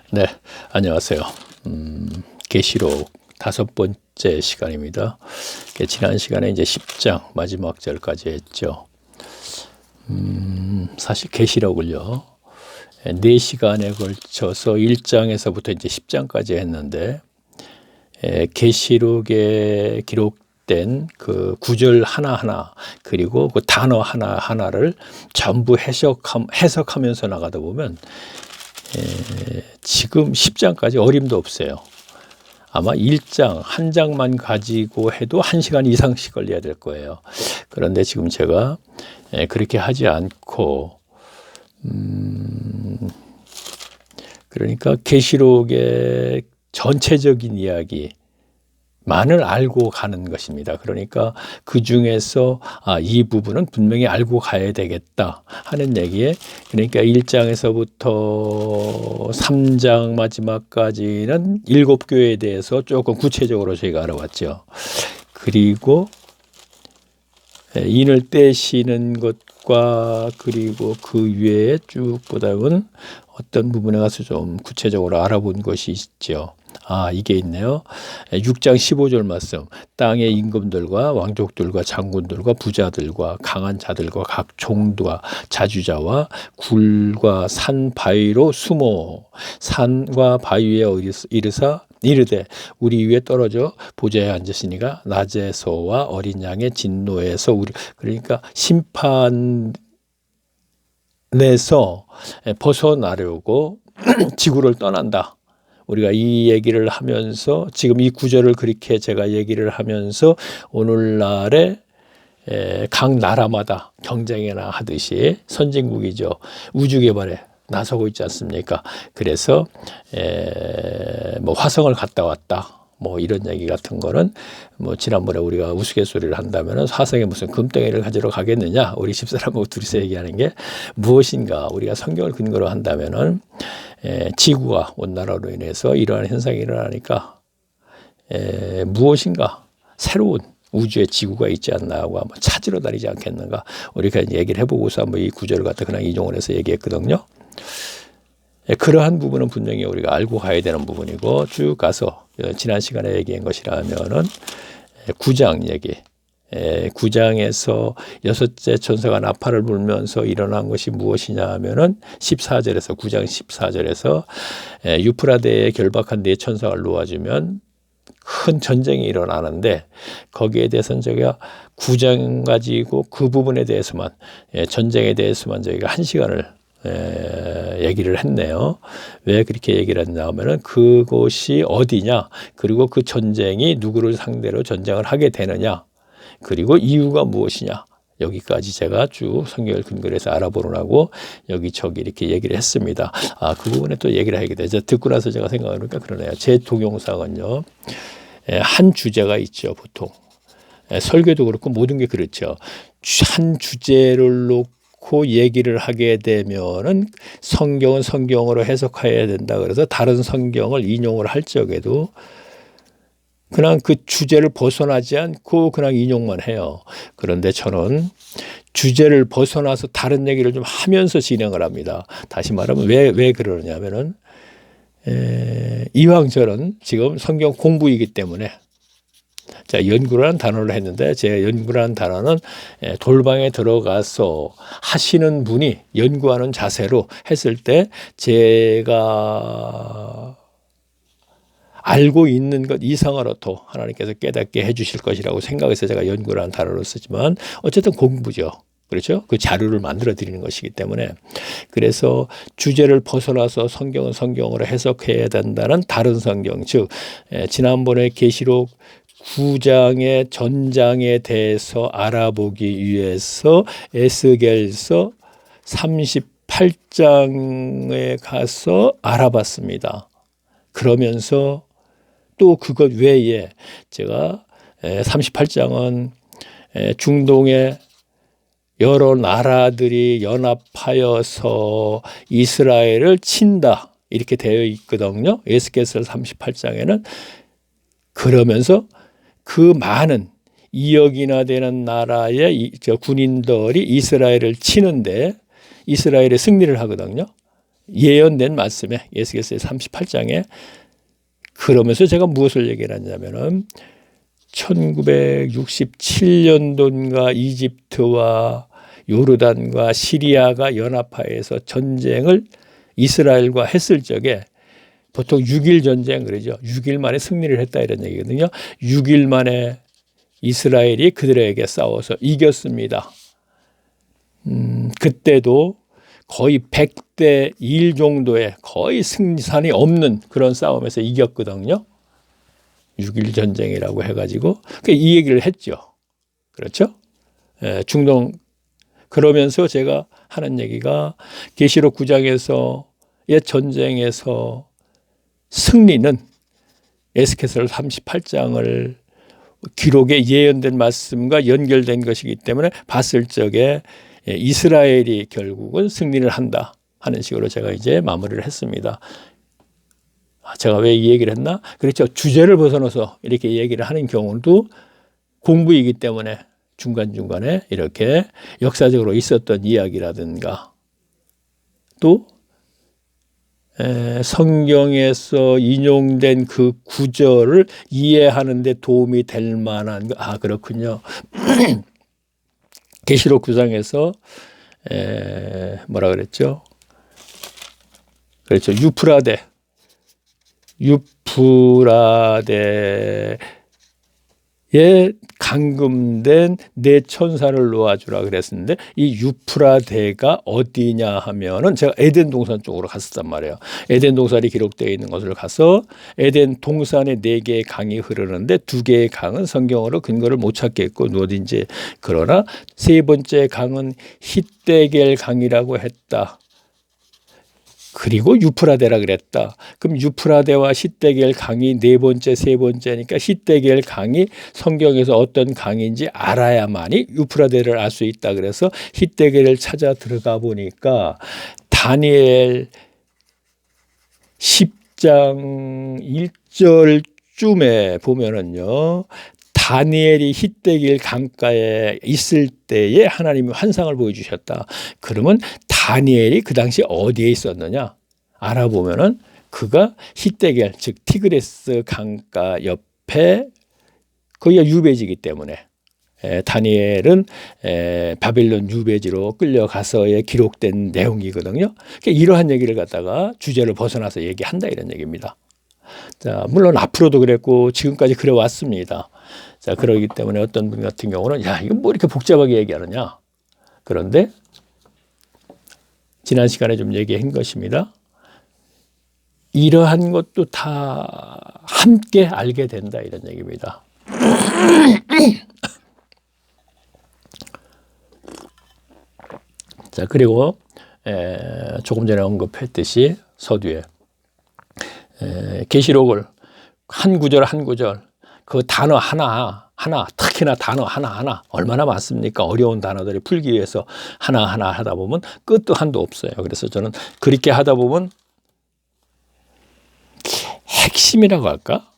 네, 안녕하세요. 계시록 5번째 시간입니다. 지난 시간에 이제 10장 마지막 절까지 했죠. 사실 계시록을요, 4시간에 걸쳐서 1장에서부터 이제 10장까지 했는데, 계시록에 기록된 그 구절 하나하나, 그리고 그 단어 하나하나를 전부 해석하면서 나가다 보면, 지금 10장까지 어림도 없어요. 아마 1장, 한 장만 가지고 해도 1시간 이상씩 걸려야 될 거예요. 그런데 지금 제가 그렇게 하지 않고, 그러니까 계시록의 전체적인 이야기, 만을 알고 가는 것입니다. 그러니까 그 중에서 이 부분은 분명히 알고 가야 되겠다 하는 얘기에, 그러니까 1장에서부터 3장 마지막까지는 7교회에 대해서 조금 구체적으로 저희가 알아봤죠. 그리고 인을 떼시는 것과 그리고 그 위에 쭉 보다 보면 어떤 부분에 가서 좀 구체적으로 알아본 것이 있죠. 이게 있네요. 6장 15절 말씀. 땅의 임금들과 왕족들과 장군들과 부자들과 강한 자들과 각 종과 자주자와 굴과 산 바위로 숨어 산과 바위에 이르되 우리 위에 떨어져 보좌에 앉으시니가 낮에서와 어린 양의 진노에서 우리, 그러니까 심판에서 벗어나려고 지구를 떠난다. 우리가 이 얘기를 하면서 지금 이 구절을 그렇게 제가 얘기를 하면서 오늘날에 각 나라마다 경쟁이나 하듯이 선진국이죠. 우주 개발에 나서고 있지 않습니까? 그래서 뭐 화성을 갔다 왔다. 뭐 이런 얘기 같은 거는 뭐 지난번에 우리가 우스갯소리를 한다면은 화성에 무슨 금덩이를 가지러 가겠느냐, 우리 집사람하고 둘이서 얘기하는 게 무엇인가, 우리가 성경을 근거로 한다면은 지구가 온난화로 인해서 이러한 현상이 일어나니까 무엇인가 새로운 우주의 지구가 있지 않나 하고 한번 찾으러 다니지 않겠는가, 우리가 얘기를 해보고서 한번 이 구절을 갖다 그냥 인용을 해서 얘기했거든요. 그러한 부분은 분명히 우리가 알고 가야 되는 부분이고, 쭉 가서 지난 시간에 얘기한 것이라면은 9장 얘기, 9장에서 6째 천사가 나팔을 불면서 일어난 것이 무엇이냐 하면은 14절에서 9장 14절에서 유프라데에 결박한 4천사가 놓아주면 큰 전쟁이 일어나는데, 거기에 대해서는 저희가 9장 가지고 그 부분에 대해서만, 전쟁에 대해서만 저희가 1시간을 얘기를 했네요. 왜 그렇게 얘기를 했냐 하면은 그곳이 어디냐, 그리고 그 전쟁이 누구를 상대로 전쟁을 하게 되느냐, 그리고 이유가 무엇이냐, 여기까지 제가 쭉 성경을 근거로 해서 알아보라고 여기저기 이렇게 얘기를 했습니다. 그 부분에 또 얘기를 하게 되죠. 듣고 나서 제가 생각해보니까 그러네요. 제 동영상은요, 한 주제가 있죠. 보통 설교도 그렇고 모든 게 그렇죠. 한 주제를 놓고 얘기를 하게 되면은 성경은 성경으로 해석해야 된다 그래서 다른 성경을 인용을 할 적에도 그냥 그 주제를 벗어나지 않고 그냥 인용만 해요. 그런데 저는 주제를 벗어나서 다른 얘기를 좀 하면서 진행을 합니다. 다시 말하면 왜 그러냐면은 이왕 저는 지금 성경 공부이기 때문에, 자, 연구라는 단어를 했는데 제 연구라는 단어는 돌방에 들어가서 하시는 분이 연구하는 자세로 했을 때 제가 알고 있는 것 이상으로도 하나님께서 깨닫게 해주실 것이라고 생각해서 제가 연구라는 단어를 쓰지만 어쨌든 공부죠. 그렇죠? 그 자료를 만들어 드리는 것이기 때문에, 그래서 주제를 벗어나서 성경은 성경으로 해석해야 된다는 다른 성경, 즉 지난번에 계시록 9장의 전장에 대해서 알아보기 위해서 에스겔서 38장에 가서 알아봤습니다. 그러면서 또 그것 외에 제가 38장은 중동의 여러 나라들이 연합하여서 이스라엘을 친다 이렇게 되어 있거든요. 에스겔서 38장에는. 그러면서 그 많은 2억이나 되는 나라의 군인들이 이스라엘을 치는데 이스라엘의 승리를 하거든요. 예언된 말씀에 에스겔서 38장에 그러면서 제가 무엇을 얘기를 하냐면은 1967년도인가 이집트와 요르단과 시리아가 연합하여서 전쟁을 이스라엘과 했을 적에 보통 6일 전쟁 그러죠. 6일 만에 승리를 했다 이런 얘기거든요. 6일 만에 이스라엘이 그들에게 싸워서 이겼습니다. 그때도 거의 100대 1 정도의 거의 승산이 없는 그런 싸움에서 이겼거든요. 6일 전쟁이라고 해가지고 이 얘기를 했죠. 그렇죠? 중동 그러면서 제가 하는 얘기가 계시록 9장에서의 전쟁에서 승리는 에스겔서 38장을 기록에 예언된 말씀과 연결된 것이기 때문에 봤을 적에 이스라엘이 결국은 승리를 한다 하는 식으로 제가 이제 마무리를 했습니다. 제가 왜 이 얘기를 했나? 그렇죠. 주제를 벗어나서 이렇게 얘기를 하는 경우도 공부이기 때문에 중간중간에 이렇게 역사적으로 있었던 이야기라든가 또 성경에서 인용된 그 구절을 이해하는 데 도움이 될 만한 그렇군요. 계시록 9장에서 뭐라 그랬죠? 그렇죠. 유프라데에 감금된 내 천사를 놓아주라 그랬었는데 이 유프라데가 어디냐 하면은 제가 에덴 동산 쪽으로 갔었단 말이에요. 에덴 동산이 기록되어 있는 것을 가서 에덴 동산에 4개의 강이 흐르는데 2개의 강은 성경으로 근거를 못 찾겠고 어딘지 그러나 3번째 강은 히데겔 강이라고 했다. 그리고 유프라데라 그랬다. 그럼 유프라데와 히데겔 강이 4번째, 3번째니까 히데겔 강이 성경에서 어떤 강인지 알아야만이 유프라데를 알 수 있다. 그래서 히데겔을 찾아 들어가 보니까 다니엘 10장 1절쯤에 보면은요. 다니엘이 히데겔 강가에 있을 때에 하나님이 환상을 보여주셨다. 그러면 다니엘이 그 당시 어디에 있었느냐? 알아보면은 그가 히데겔 즉 티그레스 강가 옆에 거기가 유배지이기 때문에 다니엘은 바빌론 유배지로 끌려가서의 기록된 내용이거든요. 그러니까 이러한 얘기를 갖다가 주제를 벗어나서 얘기한다 이런 얘기입니다. 자, 물론 앞으로도 그랬고 지금까지 그래 왔습니다. 자, 그러기 때문에 어떤 분 같은 경우는 야, 이거 뭐 이렇게 복잡하게 얘기하느냐. 그런데 지난 시간에 좀 얘기한 것입니다. 이러한 것도 다 함께 알게 된다 이런 얘기입니다. 자, 그리고 조금 전에 언급했듯이 서두에 계시록을 한 구절 한 구절 그 단어 하나 특히나 단어 하나 얼마나 많습니까? 어려운 단어들이 풀기 위해서 하나 하다 보면 끝도 한도 없어요. 그래서 저는 그렇게 하다 보면 핵심이라고 할까?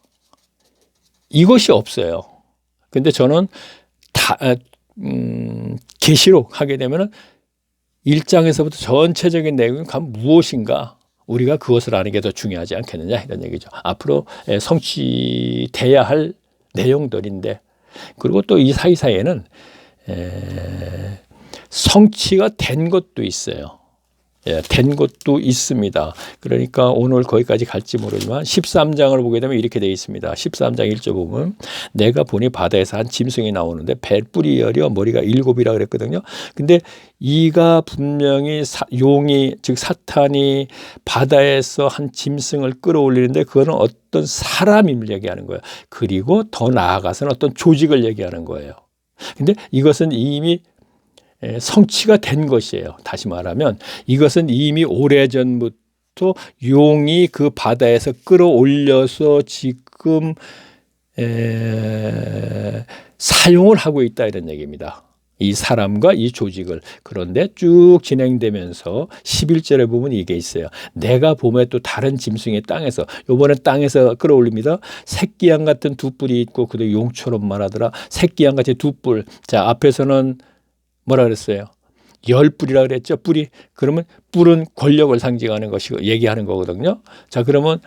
이것이 없어요. 근데 저는 계시록 하게 되면은 1장에서부터 전체적인 내용이 과연 무엇인가? 우리가 그것을 아는 게 더 중요하지 않겠느냐 이런 얘기죠. 앞으로 성취돼야 할 내용들인데 그리고 또 이 사이사이에는 성취가 된 것도 있어요. 된 것도 있습니다. 그러니까 오늘 거기까지 갈지 모르지만 13장을 보게 되면 이렇게 되어 있습니다. 13장 1절 보면 내가 보니 바다에서 한 짐승이 나오는데 뱃불이 여려 머리가 7이라 그랬거든요. 근데 이가 분명히 용이 즉 사탄이 바다에서 한 짐승을 끌어올리는데 그거는 어떤 사람임을 얘기하는 거예요. 그리고 더 나아가서는 어떤 조직을 얘기하는 거예요. 근데 이것은 이미 성취가 된 것이에요. 다시 말하면 이것은 이미 오래전부터 용이 그 바다에서 끌어올려서 지금 사용을 하고 있다 이런 얘기입니다. 이 사람과 이 조직을. 그런데 쭉 진행되면서 11절에 보면 이게 있어요. 내가 봄에 또 다른 짐승의 땅에서 이번에 땅에서 끌어올립니다. 새끼양 같은 두 뿔이 있고 그도 용처럼 말하더라. 새끼양 같이 두 뿔. 자, 앞에서는 뭐라 그랬어요? 열 뿔이라 그랬죠. 뿔이. 그러면 뿔은 권력을 상징하는 것이고 얘기하는 거거든요. 자, 그러면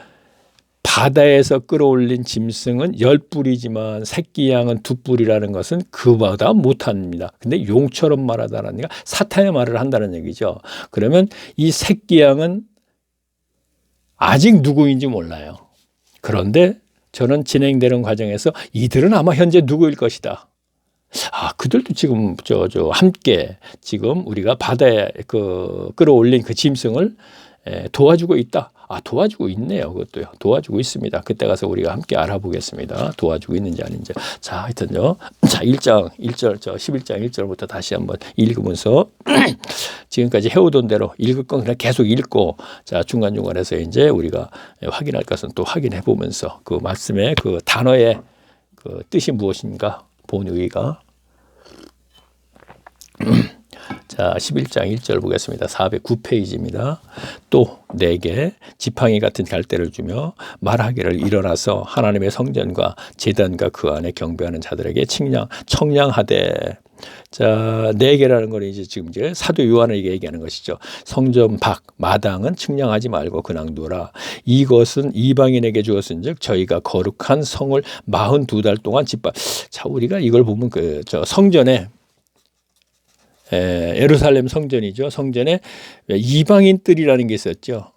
바다에서 끌어올린 짐승은 열 뿔이지만 새끼 양은 두 뿔이라는 것은 그보다 못합니다. 근데 용처럼 말하다는 얘기가 사탄의 말을 한다는 얘기죠. 그러면 이 새끼 양은 아직 누구인지 몰라요. 그런데 저는 진행되는 과정에서 이들은 아마 현재 누구일 것이다. 그들도 지금 함께 지금 우리가 바다에 끌어올린 그 짐승을 도와주고 있다. 도와주고 있네요. 그것도요. 도와주고 있습니다. 그때 가서 우리가 함께 알아보겠습니다. 도와주고 있는지 아닌지. 자, 하여튼요. 자, 1장 1절, 11장 1절부터 다시 한번 읽으면서 지금까지 해오던 대로 읽을 건 그냥 계속 읽고, 자, 중간중간에서 이제 우리가 확인할 것은 또 확인해 보면서 그 말씀의 그 단어의 그 뜻이 무엇인가 본 의의가. 자, 11장 1절 보겠습니다. 409페이지입니다. 또 내게 지팡이 같은 갈대를 주며 말하기를 일어나서 하나님의 성전과 제단과 그 안에 경배하는 자들에게 청량하되. 자, 내게라는 건 이제 지금 이제 사도 요한에게 얘기하는 것이죠. 성전 밖 마당은 측량하지 말고 그냥 두라. 이것은 이방인에게 주었은즉 저희가 거룩한 성을 42달 동안 자, 우리가 이걸 보면 성전에 예루살렘 성전이죠. 성전에 이방인 뜰이라는 게 있었죠.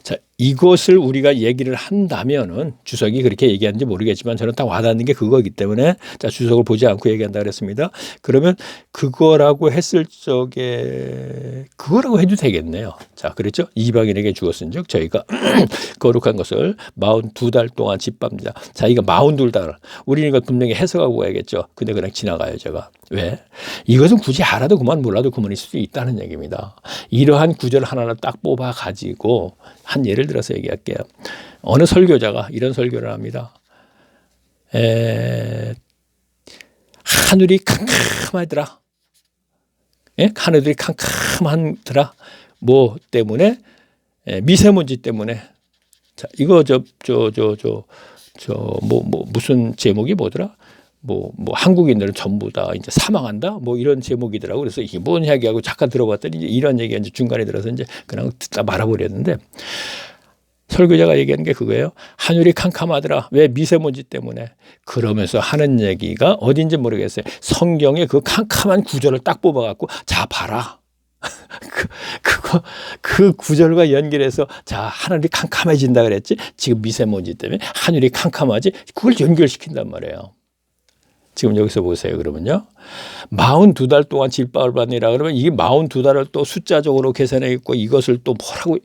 자, 이것을 우리가 얘기를 한다면은 주석이 그렇게 얘기하는지 모르겠지만 저는 딱 와닿는 게 그거이기 때문에, 자, 주석을 보지 않고 얘기한다 그랬습니다. 그러면 그거라고 했을 적에 그거라고 해도 되겠네요. 자, 그렇죠. 이방인에게 주었은즉 저희가 거룩한 것을 42달 동안 짓밟니다. 자, 이거 42달. 우리는 이거 분명히 해석하고 가야겠죠. 근데 그냥 지나가요, 제가. 왜? 이것은 굳이 알아도 그만 몰라도 그만일 수도 있다는 얘기입니다. 이러한 구절 하나를 딱 뽑아 가지고 한 예를 들어서 얘기할게요. 어느 설교자가 이런 설교를 합니다. 하늘이 캄캄하더라. 하늘이 캄캄하더라. 뭐 때문에? 미세먼지 때문에. 자, 이거 무슨 제목이 뭐더라? 한국인들은 전부 다 이제 사망한다? 이런 제목이더라고. 그래서 이게 뭔 이야기하고 잠깐 들어봤더니 이제 이런 얘기가 이제 중간에 들어서 이제 그냥 듣다 말아버렸는데, 설교자가 얘기하는 게 그거예요. 하늘이 캄캄하더라. 왜? 미세먼지 때문에. 그러면서 하는 얘기가 어딘지 모르겠어요. 성경의 그 캄캄한 구절을 딱 뽑아갖고, 자, 봐라. 그 구절과 연결해서, 자, 하늘이 캄캄해진다 그랬지? 지금 미세먼지 때문에 하늘이 캄캄하지? 그걸 연결시킨단 말이에요. 지금 여기서 보세요. 그러면요. 42달 동안 짓밟았니라 그러면 이게 42달을 또 숫자적으로 계산해 있고 이것을 또 뭐라고,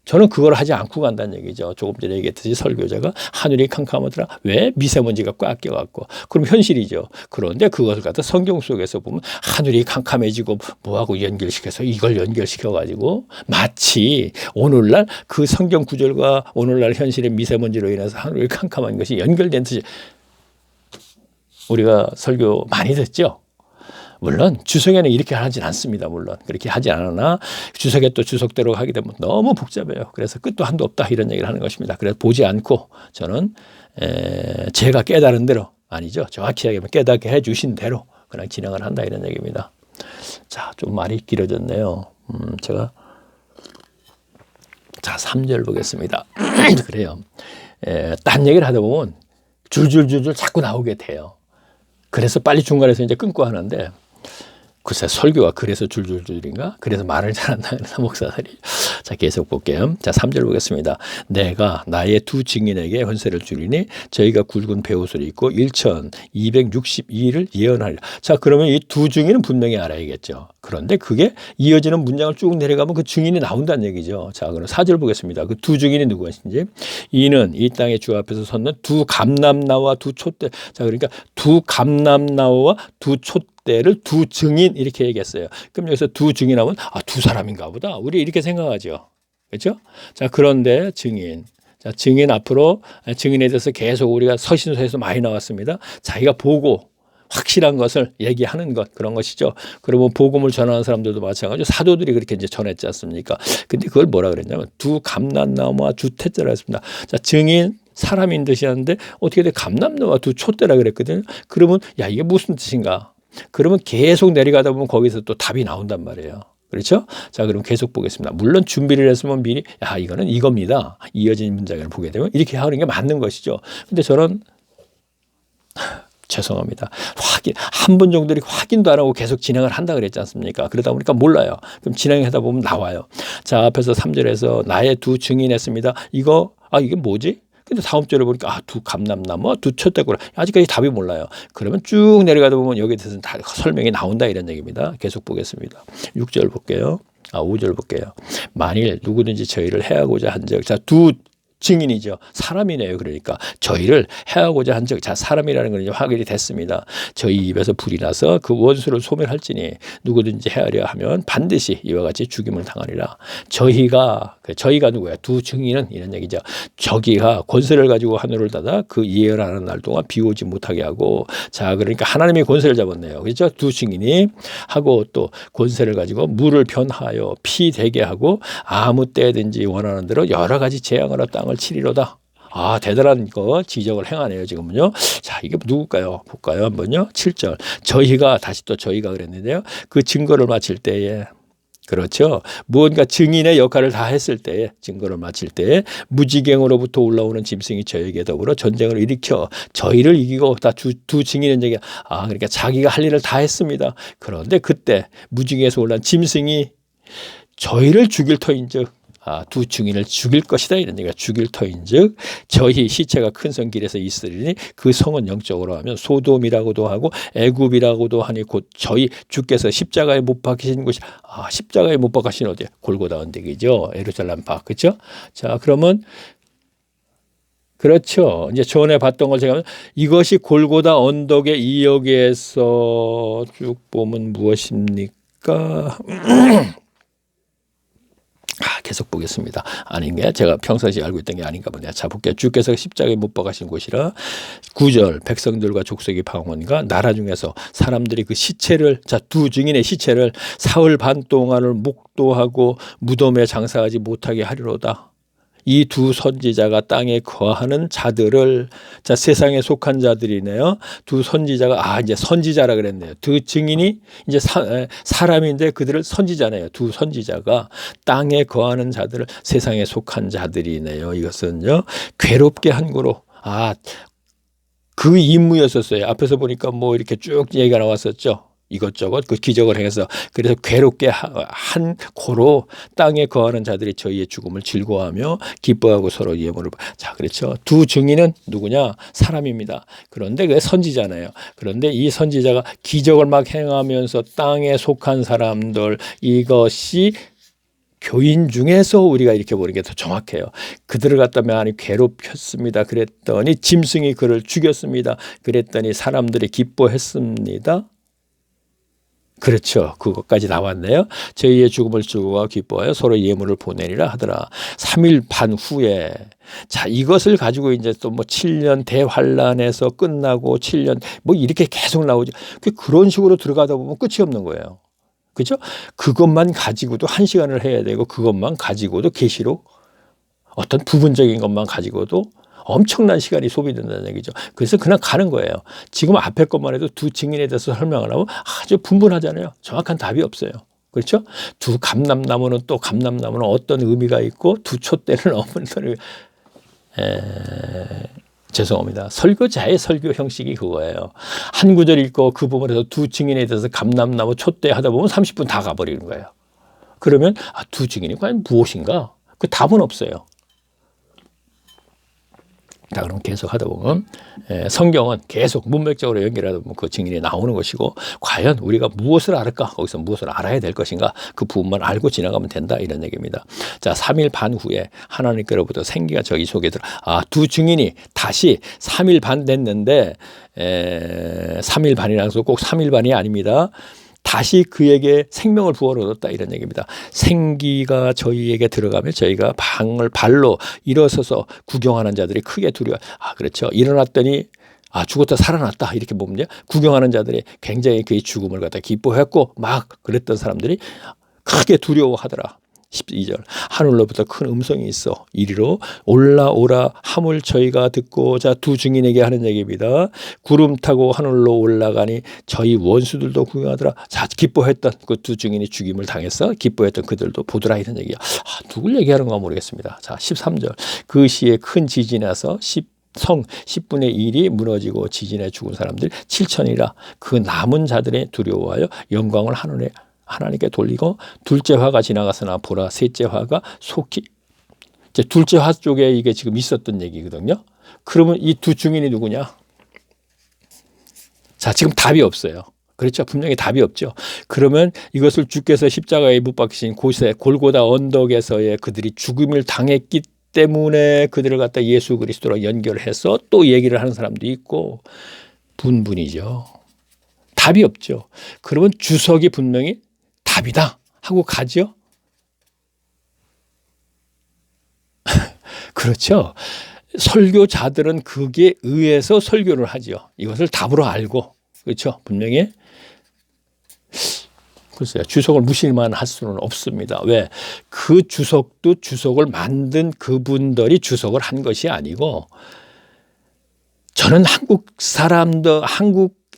저는 그걸 하지 않고 간다는 얘기죠. 조금 전에 얘기했듯이 설교자가 하늘이 캄캄하더라. 왜? 미세먼지가 꽉 껴갖고. 그럼 현실이죠. 그런데 그것을 갖다 성경 속에서 보면 하늘이 캄캄해지고 뭐하고 연결시켜서 이걸 연결시켜가지고 마치 오늘날 그 성경 구절과 오늘날 현실의 미세먼지로 인해서 하늘이 캄캄한 것이 연결된 듯이 우리가 설교 많이 듣죠. 물론 주석에는 이렇게 하진 않습니다. 물론 그렇게 하지 않으나 주석에 또 주석대로 하게 되면 너무 복잡해요. 그래서 끝도 한도 없다 이런 얘기를 하는 것입니다. 그래서 보지 않고 저는 제가 깨달은 대로, 아니죠, 정확히 얘기하면 깨닫게 해주신 대로 그냥 진행을 한다 이런 얘기입니다. 자, 좀 말이 길어졌네요. 제가 자 3절 보겠습니다. 그래요. 딴 얘기를 하다 보면 줄줄줄줄 자꾸 나오게 돼요. 그래서 빨리 중간에서 이제 끊고 하는데, 글쎄 설교가 그래서 줄줄줄인가? 그래서 말을 잘 안 나는 목사들이. 자, 계속 볼게요. 자, 3절 보겠습니다. 내가 나의 두 증인에게 헌세를 주리니 저희가 굵은 베옷을 입고 1262일을 예언하리라. 자, 그러면 이 두 증인은 분명히 알아야겠죠. 그런데 그게 이어지는 문장을 쭉 내려가면 그 증인이 나온다는 얘기죠. 자, 그럼 4절 보겠습니다. 그 두 증인이 누구인지. 이는 이 땅의 주 앞에서 섰는 두 감람나와 두 촛대. 자, 그러니까 두 감람나와 두 촛대를 두 증인 이렇게 얘기했어요. 그럼 여기서 두 증인하면 두 사람인가 보다. 우리 이렇게 생각하죠. 그렇죠? 자, 그런데 증인. 자, 증인 앞으로 증인에 대해서 계속 우리가 서신서에서 많이 나왔습니다. 자기가 보고 확실한 것을 얘기하는 것, 그런 것이죠. 그러면 복음을 전하는 사람들도 마찬가지로 사도들이 그렇게 이제 전했지 않습니까? 근데 그걸 뭐라 그랬냐면 두 감람나무와 두 톳자라 했습니다. 자, 증인 사람인 듯이 하는데 어떻게 돼? 감람나무와 두 촛대라 그랬거든요. 그러면 야, 이게 무슨 뜻인가? 그러면 계속 내려가다 보면 거기서 또 답이 나온단 말이에요. 그렇죠? 자, 그럼 계속 보겠습니다. 물론 준비를 했으면 미리, 야, 이거는 이겁니다. 이어진 문장을 보게 되면 이렇게 하는 게 맞는 것이죠. 근데 저는, 죄송합니다. 한 번 정도 이렇게 확인도 안 하고 계속 진행을 한다 그랬지 않습니까? 그러다 보니까 몰라요. 그럼 진행하다 보면 나와요. 자, 앞에서 3절에서 나의 두 증인했습니다. 이게 뭐지? 근데 다음 절에 보니까 두 감람나무, 두 촛대구라. 아직까지 답이 몰라요. 그러면 쭉 내려가다 보면 여기에 대해서는 다 설명이 나온다 이런 얘기입니다. 계속 보겠습니다. 6절 볼게요. 5절 볼게요. 만일 누구든지 저희를 해하고자 한 적, 자, 두 증인이죠. 사람이네요. 그러니까 저희를 해하고자 한 적, 자, 사람이라는 건 이제 확인이 됐습니다. 저희 입에서 불이 나서 그 원수를 소멸할지니 누구든지 해하려 하면 반드시 이와 같이 죽임을 당하리라. 저희가 누구야? 두 증인은 이런 얘기죠. 저기가 권세를 가지고 하늘을 닫아 그 예언하는 날 동안 비 오지 못하게 하고, 자, 그러니까 하나님이 권세를 잡았네요. 그렇죠? 두 증인이 하고 또 권세를 가지고 물을 변하여 피 되게 하고 아무 때든지 원하는 대로 여러 가지 재앙으로 땅을 치리로다. 대단한 거 지적을 행하네요, 지금은요. 자, 이게 누굴까요? 볼까요? 한번요. 7절. 다시 또 저희가 그랬는데요. 그 증거를 마칠 때에, 그렇죠. 무언가 증인의 역할을 다 했을 때에, 증거를 마칠 때에 무지갱으로부터 올라오는 짐승이 저에게 더불어 전쟁을 일으켜 저희를 이기고, 다 두 증인은 얘기, 그러니까 자기가 할 일을 다 했습니다. 그런데 그때 무지개에서 올라온 짐승이 저희를 죽일 터인즉, 두 증인을 죽일 것이다 이런 얘기가, 죽일 터인즉 저희 시체가 큰 성 길에서 있으리니 그 성은 영적으로 하면 소돔이라고도 하고 애굽이라고도 하니 곧 저희 주께서 십자가에 못 박히신 곳이, 십자가에 못 박히신 어디야? 골고다 언덕이죠. 예루살렘 밖. 그렇죠? 자, 그러면 그렇죠. 이제 전에 봤던 걸 제가, 이것이 골고다 언덕의 이역에서 쭉 보면 무엇입니까? 계속 보겠습니다. 아닌 게 제가 평상시에 알고 있던 게 아닌가 보네요. 자, 볼게요. 주께서 십자가에 못 박으신 곳이라. 9절. 백성들과 족속의 방언과 나라 중에서 사람들이 그 시체를, 자, 두 증인의 시체를 사흘 반 동안을 목도하고 무덤에 장사하지 못하게 하리로다. 이 두 선지자가 땅에 거하는 자들을, 자, 세상에 속한 자들이네요. 두 선지자가, 이제 선지자라 그랬네요. 두 증인이 이제 사람인데 그들을 선지자네요. 두 선지자가 땅에 거하는 자들을, 세상에 속한 자들이네요. 이것은요, 괴롭게 한 거로, 그 임무였었어요. 앞에서 보니까 뭐 이렇게 쭉 얘기가 나왔었죠. 이것저것 그 기적을 행해서, 그래서 괴롭게 한 고로 땅에 거하는 자들이 저희의 죽음을 즐거워하며 기뻐하고 서로 예물을. 자, 그렇죠. 두 증인은 누구냐? 사람입니다. 그런데 그게 선지자네요. 그런데 이 선지자가 기적을 막 행하면서 땅에 속한 사람들, 이것이 교인 중에서 우리가 이렇게 보는 게 더 정확해요. 그들을 갖다 많이 괴롭혔습니다. 그랬더니 짐승이 그를 죽였습니다. 그랬더니 사람들이 기뻐했습니다. 그렇죠. 그것까지 나왔네요. 저희의 죽음을 즐거워 기뻐하여 서로 예물을 보내리라 하더라. 3일 반 후에, 자, 이것을 가지고 이제 또 뭐 7년 대환란에서 끝나고 7년 뭐 이렇게 계속 나오죠. 그런 식으로 들어가다 보면 끝이 없는 거예요. 그렇죠? 그것만 가지고도 1시간을 해야 되고, 그것만 가지고도 계시록 어떤 부분적인 것만 가지고도 엄청난 시간이 소비된다는 얘기죠. 그래서 그냥 가는 거예요. 지금 앞에 것만 해도 두 증인에 대해서 설명을 하면 아주 분분하잖아요. 정확한 답이 없어요. 그렇죠? 두 감람나무는 또 감람나무는 어떤 의미가 있고, 두 촛대는 어떤 의미. 죄송합니다. 설교자의 설교 형식이 그거예요. 한 구절 읽고 그 부분에서 두 증인에 대해서 감람나무 촛대 하다 보면 30분 다 가버리는 거예요. 그러면 두 증인이 과연 무엇인가? 그 답은 없어요. 자, 그럼 계속 하다 보면 성경은 계속 문맥적으로 연결하다 보면 그 증인이 나오는 것이고, 과연 우리가 무엇을 알을까? 거기서 무엇을 알아야 될 것인가? 그 부분만 알고 지나가면 된다 이런 얘기입니다. 자, 3일 반 후에 하나님께로부터 생기가 저희 속에 들어. 두 증인이 다시 3일 반 됐는데 3일 반이라서 꼭 3일 반이 아닙니다. 다시 그에게 생명을 부어 얻었다 이런 얘기입니다. 생기가 저희에게 들어가면 저희가 방을 발로 일어서서 구경하는 자들이 크게 두려워. 그렇죠. 일어났더니 죽었다 살아났다 이렇게 보면 구경하는 자들이 굉장히 그의 죽음을 갖다 기뻐했고 막 그랬던 사람들이 크게 두려워하더라. 12절 하늘로부터 큰 음성이 있어 이리로 올라오라 함을 저희가 듣고 자 두 증인에게 하는 얘기입니다. 구름 타고 하늘로 올라가니 저희 원수들도 구경하더라. 자 기뻐했던 그 두 증인이 죽임을 당했어 기뻐했던 그들도 보더라 이런 얘기야. 누굴 얘기하는 건가 모르겠습니다. 자 13절 그 시에 큰 지진이 나서 성 10분의 1이 무너지고 지진에 죽은 사람들 7천이라 그 남은 자들의 두려워하여 영광을 하나님께 돌리고 둘째 화가 지나갔으나 보라 셋째 화가 속히 이제 둘째 화 쪽에 이게 지금 있었던 얘기거든요. 그러면 이 두 증인이 누구냐? 자 지금 답이 없어요. 그렇죠. 분명히 답이 없죠. 그러면 이것을 주께서 십자가에 못 박히신 곳에 골고다 언덕에서의 그들이 죽음을 당했기 때문에 그들을 갖다 예수 그리스도로 연결해서 또 얘기를 하는 사람도 있고 분분이죠. 답이 없죠. 그러면 주석이 분명히 답이다 하고 가죠. 그렇죠. 설교자들은 그게 의해서 설교를 하죠. 이것을 답으로 알고 그렇죠. 분명히 글쎄요. 주석을 무시만 할 수는 없습니다. 왜? 그 주석도 주석을 만든 그분들이 주석을 한 것이 아니고 저는 한국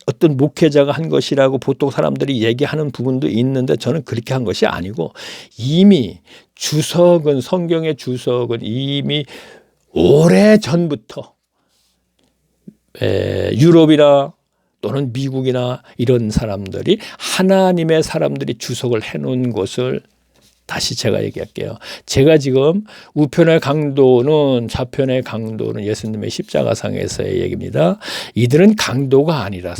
어떤 목회자가 한 것이라고 보통 사람들이 얘기하는 부분도 있는데 저는 그렇게 한 것이 아니고 이미 성경의 주석은 이미 오래 전부터 유럽이나 또는 미국이나 이런 사람들이 하나님의 사람들이 주석을 해놓은 것을 다시 제가 얘기할게요. 제가 지금 우편의 강도는 좌편의 강도는 예수님의 십자가상에서의 얘기입니다. 이들은 강도가 아니라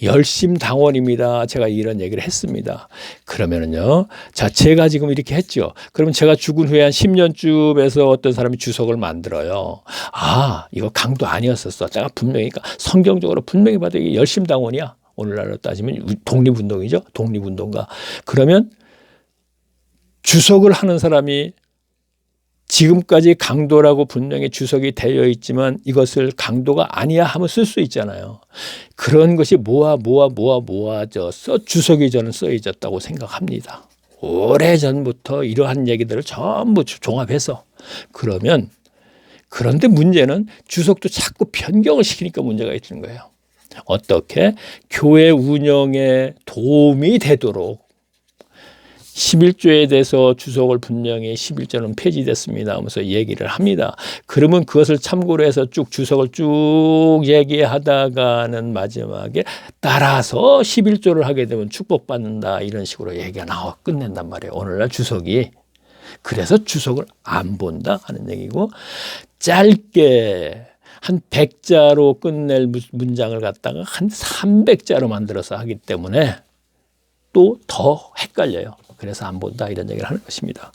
열심당원입니다. 제가 이런 얘기를 했습니다. 그러면은요. 자, 제가 지금 이렇게 했죠. 그러면 제가 죽은 후에 한 10년쯤에서 어떤 사람이 주석을 만들어요. 이거 강도 아니었었어. 제가 분명히 성경적으로 분명히 봐도 이게 열심당원이야. 오늘날로 따지면 독립운동이죠. 독립운동가. 그러면 주석을 하는 사람이 지금까지 강도라고 분명히 주석이 되어 있지만 이것을 강도가 아니야 하면 쓸 수 있잖아요. 그런 것이 모아져서 주석이 저는 써있었다고 생각합니다. 오래전부터 이러한 얘기들을 전부 종합해서 그런데 문제는 주석도 자꾸 변경을 시키니까 문제가 있는 거예요. 어떻게? 교회 운영에 도움이 되도록 11조에 대해서 주석을 분명히 11조는 폐지됐습니다 하면서 얘기를 합니다. 그러면 그것을 참고로 해서 쭉 주석을 쭉 얘기하다가는 마지막에 따라서 11조를 하게 되면 축복받는다 이런 식으로 얘기가 끝낸단 말이에요. 오늘날 주석이. 그래서 주석을 안 본다 하는 얘기고 짧게 한 100자로 끝낼 문장을 갖다가 한 300자로 만들어서 하기 때문에 또 더 헷갈려요. 그래서 안 본다 이런 얘기를 하는 것입니다.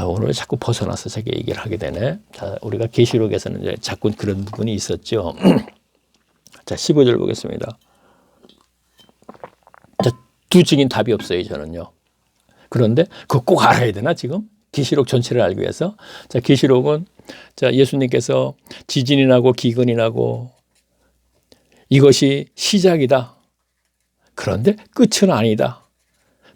오늘 자꾸 벗어나서 제가 얘기를 하게 되네. 자, 우리가 계시록에서는 이제 자꾸 그런 부분이 있었죠. 자, 15절 보겠습니다. 자, 두 증인 답이 없어요, 저는요. 그런데 그거 꼭 알아야 되나 지금? 계시록 전체를 알기 위해서. 자, 계시록은 자, 예수님께서 지진이 나고 기근이 나고 이것이 시작이다. 그런데 끝은 아니다.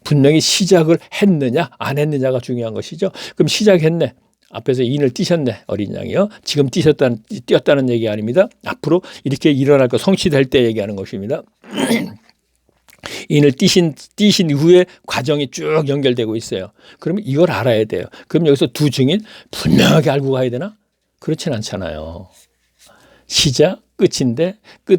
분명히 시작을 했느냐 안 했느냐가 중요한 것이죠. 그럼 시작했네. 앞에서 인을 띄셨네. 어린 양이요. 지금 뛰었다는 얘기 아닙니다. 앞으로 이렇게 일어날 거 성취될 때 얘기하는 것입니다. 인을 띄신 후에 과정이 쭉 연결되고 있어요. 그러면 이걸 알아야 돼요. 그럼 여기서 두 증인 분명하게 알고 가야 되나? 그렇진 않잖아요. 시작, 끝인데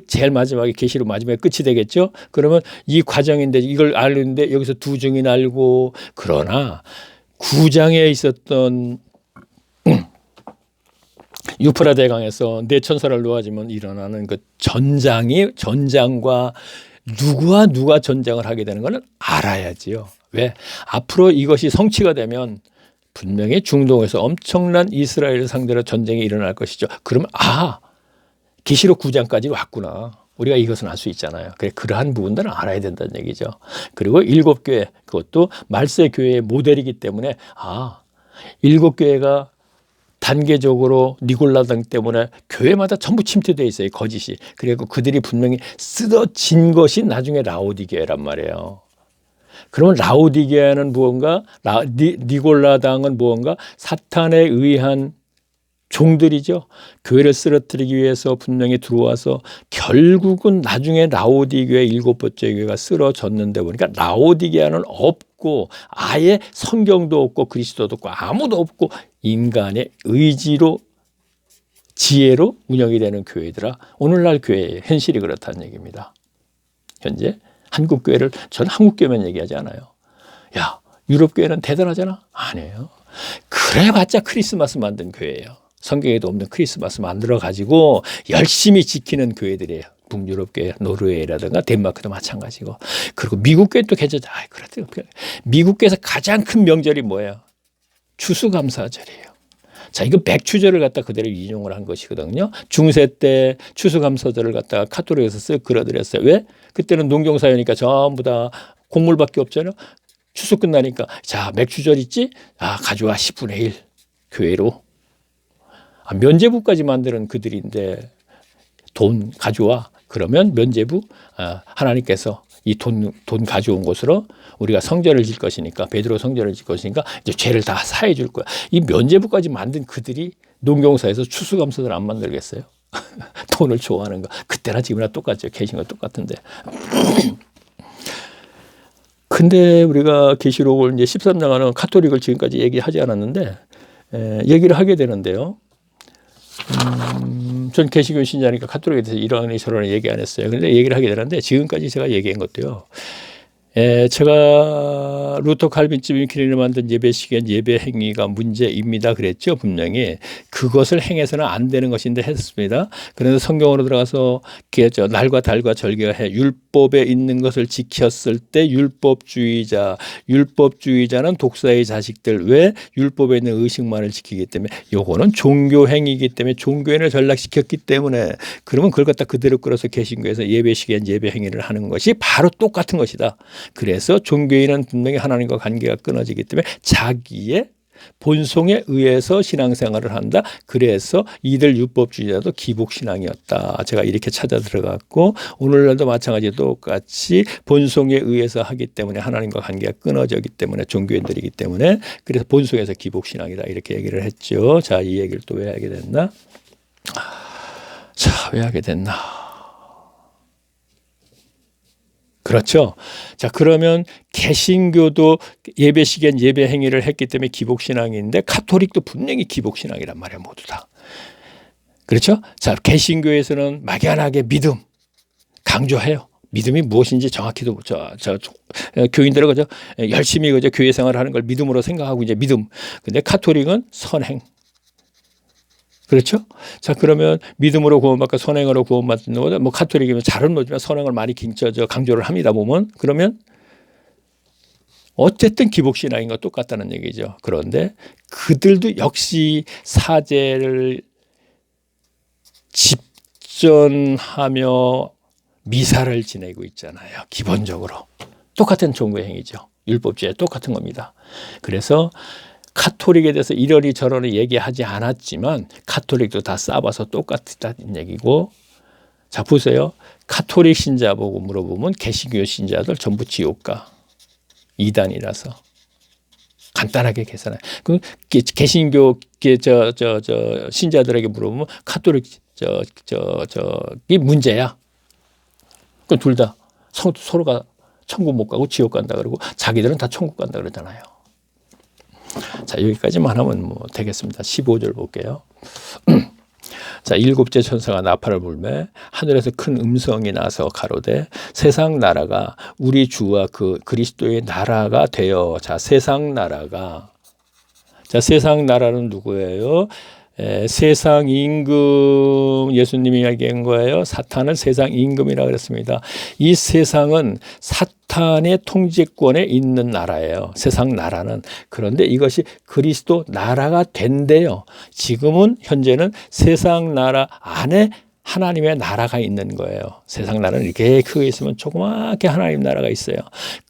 제일 마지막에 계시록 마지막에 끝이 되겠죠. 그러면 이 과정인데 이걸 아는데 여기서 두 증인 알고 그러나 9장에 있었던 유프라 대강에서 네 천사를 놓아주면 일어나는 그 전장과 누가 전쟁을 하게 되는 것은 알아야지요. 왜? 앞으로 이것이 성취가 되면 분명히 중동에서 엄청난 이스라엘을 상대로 전쟁이 일어날 것이죠. 그러면 계시록 9장까지 왔구나. 우리가 이것은 알 수 있잖아요. 그러한 부분들은 알아야 된다는 얘기죠. 그리고 7교회, 그것도 말세 교회의 모델이기 때문에 7교회가 단계적으로 니골라당 때문에 교회마다 전부 침투되어 있어요. 거짓이. 그리고 그들이 분명히 쓰러진 것이 나중에 라오디게란 말이에요. 그러면 라오디게아는 무언가, 니골라당은 무언가 사탄에 의한 종들이죠. 교회를 쓰러뜨리기 위해서 분명히 들어와서 결국은 나중에 라오디게아 7번째 교회가 쓰러졌는데 보니까 라오디게아는 없고 아예 성경도 없고 그리스도도 없고 아무도 없고 인간의 의지로 지혜로 운영이 되는 교회더라. 오늘날 교회의 현실이 그렇다는 얘기입니다. 현재 한국 교회를 저는 한국 교회만 얘기하지 않아요. 야, 유럽 교회는 대단하잖아. 아니에요. 그래봤자 크리스마스 만든 교회예요. 성경에도 없는 크리스마스 만들어 가지고 열심히 지키는 교회들이에요. 북유럽 교회, 노르웨이라든가 덴마크도 마찬가지고. 그리고 미국 교회 또 괜찮죠. 그렇대요. 미국 교회에서 가장 큰 명절이 뭐예요? 추수감사절이에요. 자, 이거 백추절을 갖다 그대로 인용을 한 것이거든요. 중세 때 추수감사절을 갖다가 카톨릭에서 쓱 끌어들였어요. 왜? 그때는 농경사회니까 전부 다 곡물밖에 없잖아요. 추수 끝나니까 자, 맥추절 있지? 가져와 10분의 1 교회로. 면제부까지 만드는 그들인데 돈 가져와. 그러면 면제부 하나님께서 이 돈 가져온 곳으로 우리가 성전을 질 것이니까 베드로 성전을 질 것이니까 이제 죄를 다 사해 줄 거야. 이 면제부까지 만든 그들이 농경사에서 추수감사절 안 만들겠어요? 돈을 좋아하는 거. 그때나 지금이나 똑같죠. 계신 거 똑같은데. 근데 우리가 계시록을 이제 13장하는 카톨릭을 지금까지 얘기하지 않았는데 얘기를 하게 되는데요. 전 개신교 신자니까 카톨릭에 대해서 이러니 저러니 얘기 안 했어요. 근데 얘기를 하게 되는데 지금까지 제가 얘기한 것도요. 제가 루터 칼빈쯤 윈클린을 만든 예배 시간 예배 행위가 문제입니다 그랬죠. 분명히 그것을 행해서는 안 되는 것인데 했습니다. 그래서 성경으로 들어가서 날과 달과 절기가 해 율법에 있는 것을 지켰을 때 율법주의자는 독사의 자식들. 왜? 율법에 있는 의식만을 지키기 때문에. 요거는 종교 행위이기 때문에 종교인을 전락시켰기 때문에. 그러면 그걸 갖다 그대로 끌어서 개신교에서 예배 시간 예배 행위를 하는 것이 바로 똑같은 것이다. 그래서 종교인은 분명히 하나님과 관계가 끊어지기 때문에 자기의 본성에 의해서 신앙생활을 한다. 그래서 이들 율법주의자도 기복신앙이었다. 제가 이렇게 찾아 들어갔고 오늘날도 마찬가지로 똑같이 본성에 의해서 하기 때문에 하나님과 관계가 끊어지기 때문에 종교인들이기 때문에 그래서 본성에서 기복신앙이다. 이렇게 얘기를 했죠. 자, 이 얘기를 또 왜 하게 됐나? 자, 왜 하게 됐나? 그렇죠. 자, 그러면 개신교도 예배 시간 예배 행위를 했기 때문에 기복신앙인데 카톨릭도 분명히 기복신앙이란 말이에요. 모두 다. 그렇죠. 자, 개신교에서는 막연하게 믿음 강조해요. 믿음이 무엇인지 정확히도 교인들은 그저 열심히 그저 교회 생활을 하는 걸 믿음으로 생각하고 이제 믿음. 근데 카톨릭은 선행. 그렇죠? 자, 그러면 믿음으로 구원받고 선행으로 구원받는 거다. 뭐 카톨릭이면 잘은 모르지만 선행을 많이 강조를 합니다. 보면 그러면 어쨌든 기복신앙인 거 똑같다는 얘기죠. 그런데 그들도 역시 사제를 집전하며 미사를 지내고 있잖아요. 기본적으로 똑같은 종교 행위죠. 율법주의 똑같은 겁니다. 그래서 카톨릭에 대해서 이러니 저러니 얘기하지 않았지만 카톨릭도 다 싸봐서 똑같다는 얘기고. 자, 보세요. 카톨릭 신자 보고 물어보면 개신교 신자들 전부 지옥가. 이단이라서. 간단하게 계산해. 그 개신교 신자들에게 물어보면 카톨릭 이 문제야. 그 둘 다 서로가 천국 못 가고 지옥 간다 그러고 자기들은 다 천국 간다 그러잖아요. 자, 여기까지만 하면 뭐 되겠습니다. 15절 볼게요. 자, 일곱째 천사가 나팔을 불매 하늘에서 큰 음성이 나서 가로되 세상 나라가 우리 주와 그 그리스도의 나라가 되어. 자, 세상 나라가. 자, 세상 나라는 누구예요? 세상 임금. 예수님이 얘기한 거예요. 사탄은 세상 임금이라고 그랬습니다. 이 세상은 사탄의 통제권에 있는 나라예요. 세상 나라는. 그런데 이것이 그리스도 나라가 된대요. 지금은 현재는 세상 나라 안에 하나님의 나라가 있는 거예요. 세상 나라는 이렇게 크게 있으면 조그맣게 하나님 나라가 있어요.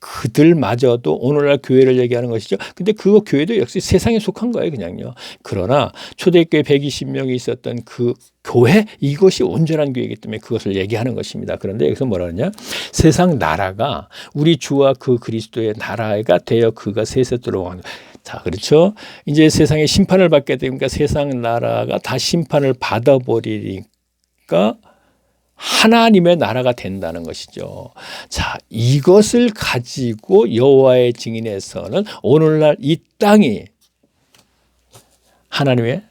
그들마저도 오늘날 교회를 얘기하는 것이죠. 근데 그거 교회도 역시 세상에 속한 거예요, 그냥요. 그러나 초대교회 120명이 있었던 그 교회, 이것이 온전한 교회이기 때문에 그것을 얘기하는 것입니다. 그런데 여기서 뭐라 그러냐? 세상 나라가 우리 주와 그 그리스도의 나라가 되어 그가 세세토록 왕. 자, 그렇죠. 이제 세상에 심판을 받게 되니까 세상 나라가 다 심판을 받아버리니까 하나님의 나라가 된다는 것이죠. 자, 이것을 가지고 여호와의 증인에서는 오늘날 이 땅이 하나님의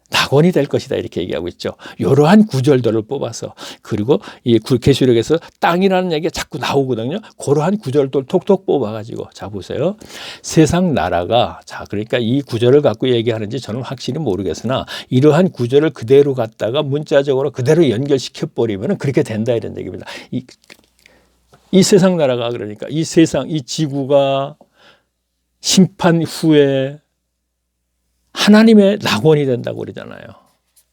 낙원이 될 것이다 이렇게 얘기하고 있죠. 이러한 구절들을 뽑아서 그리고 이 계시록에서 땅이라는 얘기가 자꾸 나오거든요. 그러한 구절들 톡톡 뽑아가지고 자 보세요. 세상 나라가 자 그러니까 이 구절을 갖고 얘기하는지 저는 확실히 모르겠으나 이러한 구절을 그대로 갖다가 문자적으로 그대로 연결시켜 버리면 그렇게 된다 이런 얘기입니다. 이 세상 나라가 그러니까 이 세상 이 지구가 심판 후에 하나님의 낙원이 된다고 그러잖아요.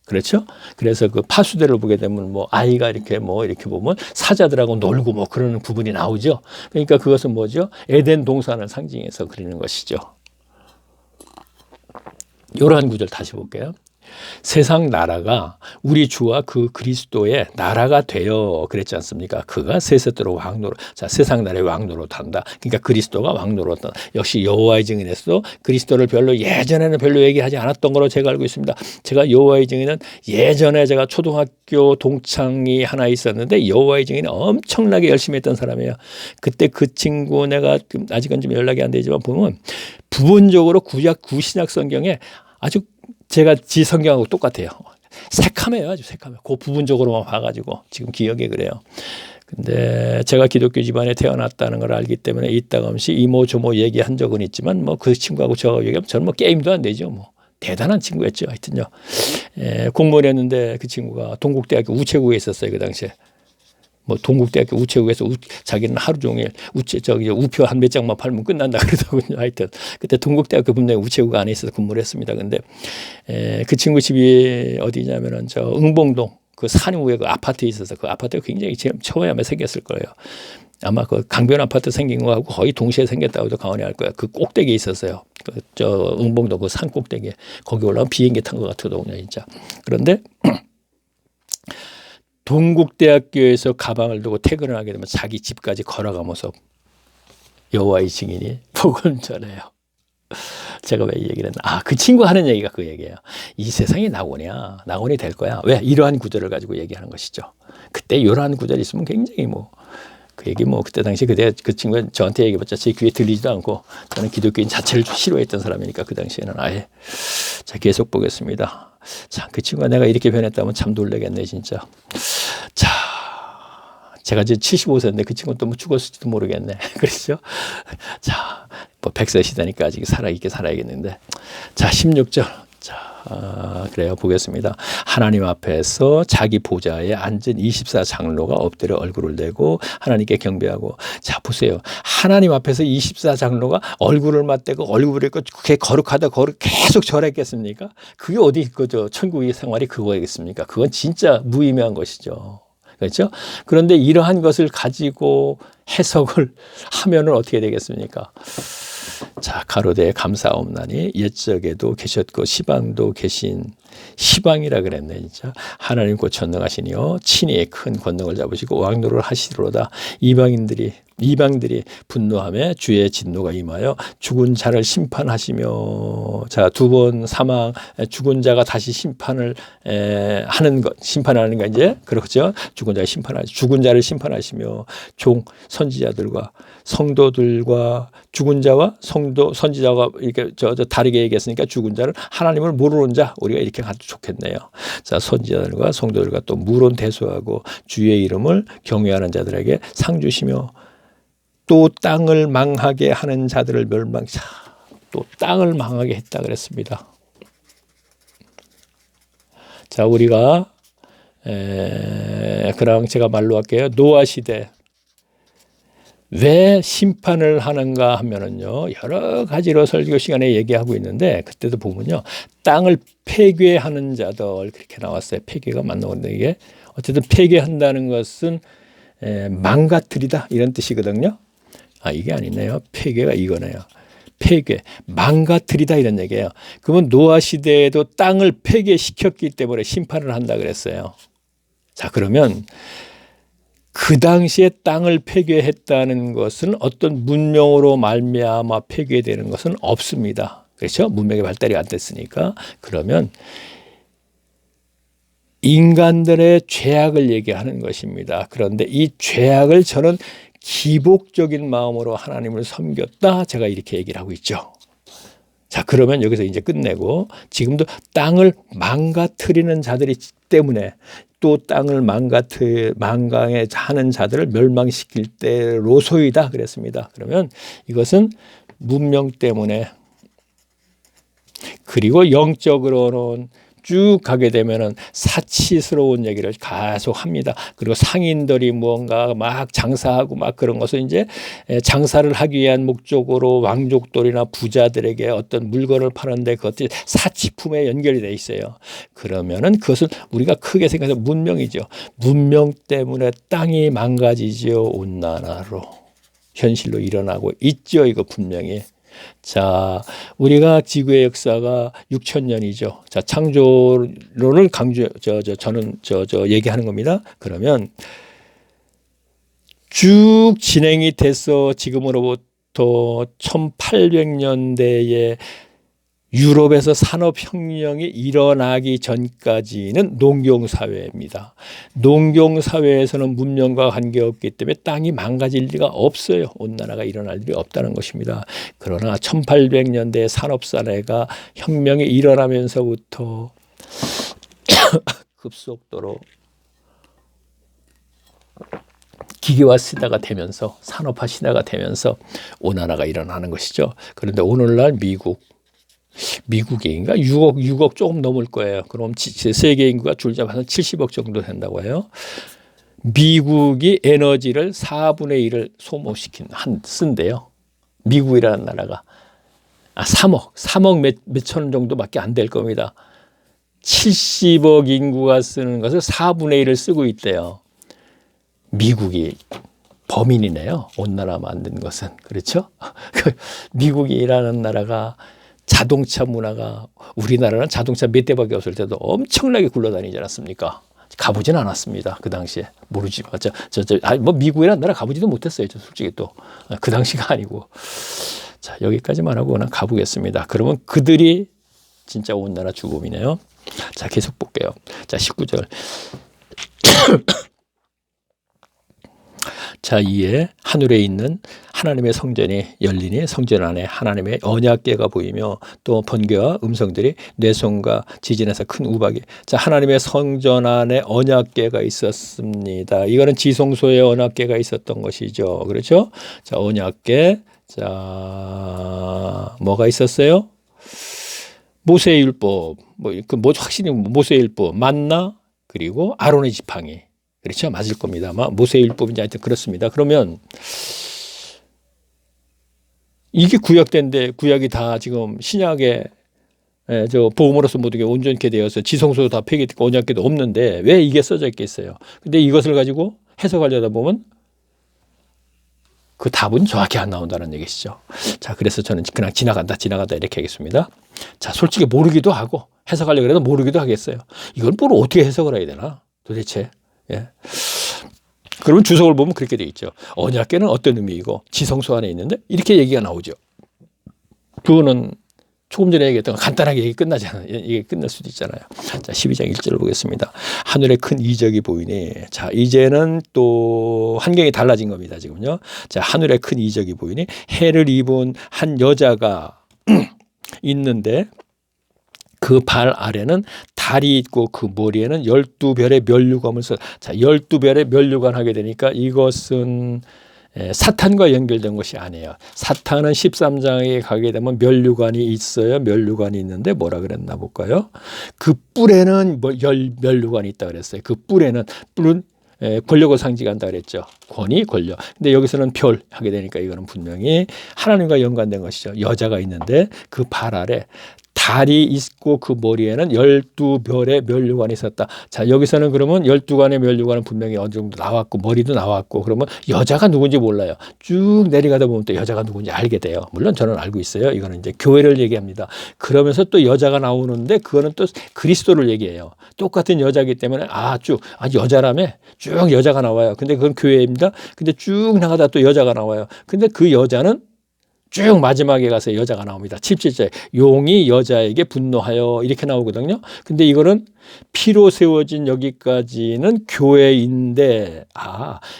그렇죠? 그래서 그 파수대를 보게 되면 뭐 아이가 이렇게 보면 사자들하고 놀고 뭐 그러는 부분이 나오죠. 그러니까 그것은 뭐죠? 에덴 동산을 상징해서 그리는 것이죠. 이러한 구절 다시 볼게요. 세상 나라가 우리 주와 그 그리스도의 나라가 되어 그랬지 않습니까? 그가 세세토록 왕노로. 자, 세상 나라의 왕노로 탄다. 그러니까 그리스도가 왕노로 탄다. 역시 여호와의 증인에서도 그리스도를 예전에는 별로 얘기하지 않았던 걸로 제가 알고 있습니다. 제가 여호와의 증인은 예전에 제가 초등학교 동창이 하나 있었는데 여호와의 증인이 엄청나게 열심히 했던 사람이에요. 그때 그 친구 내가 아직은 좀 연락이 안 되지만 보면 부분적으로 구신약 성경에 아주 제가 지 성경하고 똑같아요. 새카매요. 아주 새카매. 그 부분적으로만 봐가지고 지금 기억에 그래요. 근데 제가 기독교 집안에 태어났다는 걸 알기 때문에 이따금씩 이모 저모 얘기한 적은 있지만 뭐 그 친구하고 저 얘기하면 저는 뭐 게임도 안 되죠. 뭐 대단한 친구였죠. 하여튼요. 공무원 했는데 그 친구가 동국대학교 우체국에 있었어요. 그 당시에. 뭐 동국대학교 우체국에서 자기는 하루 종일 우표 한 몇 장만 팔면 끝난다 그러더군요. 하여튼 그때 동국대학교 분명히 우체국 안에 있어서 근무를 했습니다. 근데 그 친구 집이 어디냐면은 저 응봉동 그 산 위에 그 아파트에 있어서 그 아파트가 굉장히 처음에 아마 생겼을 거예요. 아마 그 강변 아파트 생긴 거하고 거의 동시에 생겼다고도 가언할 거야. 그 꼭대기에 있었어요. 저 응봉도 그 산 꼭대기에 거기 올라가면 비행기 탄 것 같거든요, 진짜. 그런데 동국대학교에서 가방을 두고 퇴근을 하게 되면 자기 집까지 걸어가면서 여호와의 증인이 복음 전해요. 제가 왜 이 얘기를 했나? 그 친구 하는 얘기가 그 얘기예요. 이 세상이 낙원이야. 낙원이 될 거야. 왜? 이러한 구절을 가지고 얘기하는 것이죠. 그때 이러한 구절이 있으면 굉장히 그 얘기 그때 당시 그 친구가 저한테 얘기해봤자 제 귀에 들리지도 않고 저는 기독교인 자체를 싫어했던 사람이니까 그 당시에는 아예. 자, 계속 보겠습니다. 자, 그 친구가 내가 이렇게 변했다면 참 놀라겠네, 진짜. 자, 제가 이제 75세인데 그 친구는 또 뭐 죽었을지도 모르겠네. 그렇죠? 자, 뭐 100세 시대니까 아직 살아야겠는데. 자, 16절. 자, 그래요. 보겠습니다. 하나님 앞에서 자기 보좌에 앉은 24장로가 엎드려 얼굴을 내고 하나님께 경배하고. 자, 보세요. 하나님 앞에서 24장로가 얼굴을 맞대고 얼굴을 그렇게 거룩하다 계속 절했겠습니까? 그게 어디 천국의 생활이 그거겠습니까? 그건 진짜 무의미한 것이죠. 그렇죠? 그런데 이러한 것을 가지고 해석을 하면은 어떻게 되겠습니까? 자, 가로되 감사옵나니 옛적에도 계셨고 시방도 계신 시방이라 그랬네 진짜. 하나님 곧 전능하시니요 친히 큰 권능을 잡으시고 왕노를 하시리로다. 이방들이 분노하며 주의 진노가 임하여 죽은 자를 심판하시며. 자, 두 번 사망 죽은 자가 다시 심판을 심판하는 거 이제 그렇죠. 죽은 자를 심판하시며 종 선지자들과 성도들과 죽은 자와 선지자가 이렇게 다르게 얘기했으니까 죽은 자를 하나님을 모르는 자 우리가 이렇게 가도 좋겠네요. 자, 선지자들과 성도들과 또 무론 대수하고 주의 이름을 경외하는 자들에게 상 주시며 또 땅을 망하게 하는 자들을 또 땅을 망하게 했다 그랬습니다. 자, 우리가 그랑 제가 말로 할게요. 노아 시대 왜 심판을 하는가 하면은요, 여러 가지로 설교 시간에 얘기하고 있는데, 그때도 보면요, 땅을 폐괴하는 자들, 그렇게 나왔어요. 폐괴가 맞는 건데, 이게 어쨌든 폐괴한다는 것은 망가뜨리다 이런 뜻이거든요. 아, 이게 아니네요. 폐괴가 이거네요. 폐괴, 망가뜨리다 이런 얘기예요. 그러면 노아 시대에도 땅을 폐괴시켰기 때문에 심판을 한다 그랬어요. 자, 그러면 그 당시에 땅을 폐괴했다는 것은 어떤 문명으로 말미암아 폐괴되는 것은 없습니다. 그렇죠? 문명의 발달이 안 됐으니까. 그러면 인간들의 죄악을 얘기하는 것입니다. 그런데 이 죄악을 저는 기복적인 마음으로 하나님을 섬겼다. 제가 이렇게 얘기를 하고 있죠. 자, 그러면 여기서 이제 끝내고, 지금도 땅을 망가뜨리는 자들이 때문에 또 땅을 망강에 하는 자들을 멸망시킬 때로소이다 그랬습니다. 그러면 이것은 문명 때문에, 그리고 영적으로는 쭉 가게 되면은 사치스러운 얘기를 계속 합니다. 그리고 상인들이 무언가 막 장사하고 막 그런 것을 이제 장사를 하기 위한 목적으로 왕족들이나 부자들에게 어떤 물건을 파는데 그것이 사치품에 연결이 돼 있어요. 그러면은 그것은 우리가 크게 생각해서 문명이죠. 문명 때문에 땅이 망가지죠. 온난화로 현실로 일어나고 있죠. 이거 분명히. 자, 우리가 지구의 역사가 6,000년이죠. 자, 창조론을 저는 얘기하는 겁니다. 그러면 쭉 진행이 돼서 지금으로부터 1800년대에 유럽에서 산업혁명이 일어나기 전까지는 농경사회입니다. 농경사회에서는 문명과 관계없기 때문에 땅이 망가질 리가 없어요. 온난화가 일어날 일이 없다는 것입니다. 그러나 1800년대 산업사회가 혁명이 일어나면서부터 급속도로 기계화 시대가 되면서 산업화 시대가 되면서 온난화가 일어나는 것이죠. 그런데 오늘날 미국인가 6억 조금 넘을 거예요. 그럼 세계 인구가 줄잡아서 70억 정도 된다고 해요. 미국이 에너지를 4분의 1을 쓴대요. 미국이라는 나라가 3억 몇천 정도밖에 안 될 겁니다. 70억 인구가 쓰는 것을 4분의 1을 쓰고 있대요. 미국이 범인이네요. 온난화 만든 것은. 그렇죠? 미국이라는 나라가 자동차 문화가, 우리나라는 자동차 몇 대밖에 없을 때도 엄청나게 굴러다니지 않았습니까? 가보진 않았습니다. 그 당시에. 모르지. 뭐 미국이라는 나라 가보지도 못했어요. 솔직히 또. 그 당시가 아니고. 자, 여기까지만 하고 그냥 가보겠습니다. 그러면 그들이 진짜 온난화 주범이네요. 자, 계속 볼게요. 자, 19절. 자, 이에 하늘에 있는 하나님의 성전이 열리니 성전 안에 하나님의 언약궤가 보이며 또 번개와 음성들이 뇌성과 지진에서 큰 우박이. 자, 하나님의 성전 안에 언약궤가 있었습니다. 이거는 지성소에 언약궤가 있었던 것이죠. 그렇죠? 자, 언약궤. 자, 뭐가 있었어요? 모세의 율법. 확실히 모세의 율법. 만나, 그리고 아론의 지팡이. 그렇죠? 맞을 겁니다. 아마 모세의 율법인지 하여튼 그렇습니다. 그러면 이게 구약된데 구약이 다 지금 신약에 복음으로서 모두게 온전케 되어서 지성소도 다 폐기됐고 언약궤도 없는데 왜 이게 써져 있겠어요? 근데 이것을 가지고 해석하려다 보면 그 답은 정확히 안 나온다는 얘기시죠. 자, 그래서 저는 그냥 지나간다 이렇게 하겠습니다. 자, 솔직히 모르기도 하고 해석하려고 해도 모르기도 하겠어요. 이걸 뭘 어떻게 해석을 해야 되나 도대체. 예. 그러면 주석을 보면 그렇게 돼 있죠. 언약궤는 어떤 의미이고 지성소 안에 있는데 이렇게 얘기가 나오죠. 그거는 조금 전에 얘기했던 거 간단하게 얘기 끝나잖아요. 이게 끝날 수도 있잖아요. 자, 12장 1절을 보겠습니다. 하늘에 큰 이적이 보이니. 자, 이제는 또 환경이 달라진 겁니다. 지금요. 자, 하늘에 큰 이적이 보이니 해를 입은 한 여자가 있는데 그 발 아래는 달이 있고 그 머리에는 12별의 면류관을 써. 자, 12별의 면류관 하게 되니까 이것은 사탄과 연결된 것이 아니에요. 사탄은 13장에 가게 되면 면류관이 있어요. 면류관이 있는데 뭐라 그랬나 볼까요? 그 뿔에는 면류관이 있다 그랬어요. 그 뿔은 권력을 상징한다 그랬죠. 권위, 권력. 근데 여기서는 별 하게 되니까 이거는 분명히 하나님과 연관된 것이죠. 여자가 있는데 그 발 아래 달이 있고 그 머리에는 12별의 면류관이 있었다. 자, 여기서는 그러면 12관의 면류관은 분명히 어느 정도 나왔고 머리도 나왔고 그러면 여자가 누군지 몰라요. 쭉 내려가다 보면 또 여자가 누군지 알게 돼요. 물론 저는 알고 있어요. 이거는 이제 교회를 얘기합니다. 그러면서 또 여자가 나오는데 그거는 또 그리스도를 얘기해요. 똑같은 여자이기 때문에 여자라며 쭉 여자가 나와요. 근데 그건 교회입니다. 근데 쭉 나가다 또 여자가 나와요. 근데 그 여자는 쭉 마지막에 가서 여자가 나옵니다. 17절에 용이 여자에게 분노하여 이렇게 나오거든요. 근데 이거는 피로 세워진 여기까지는 교회인데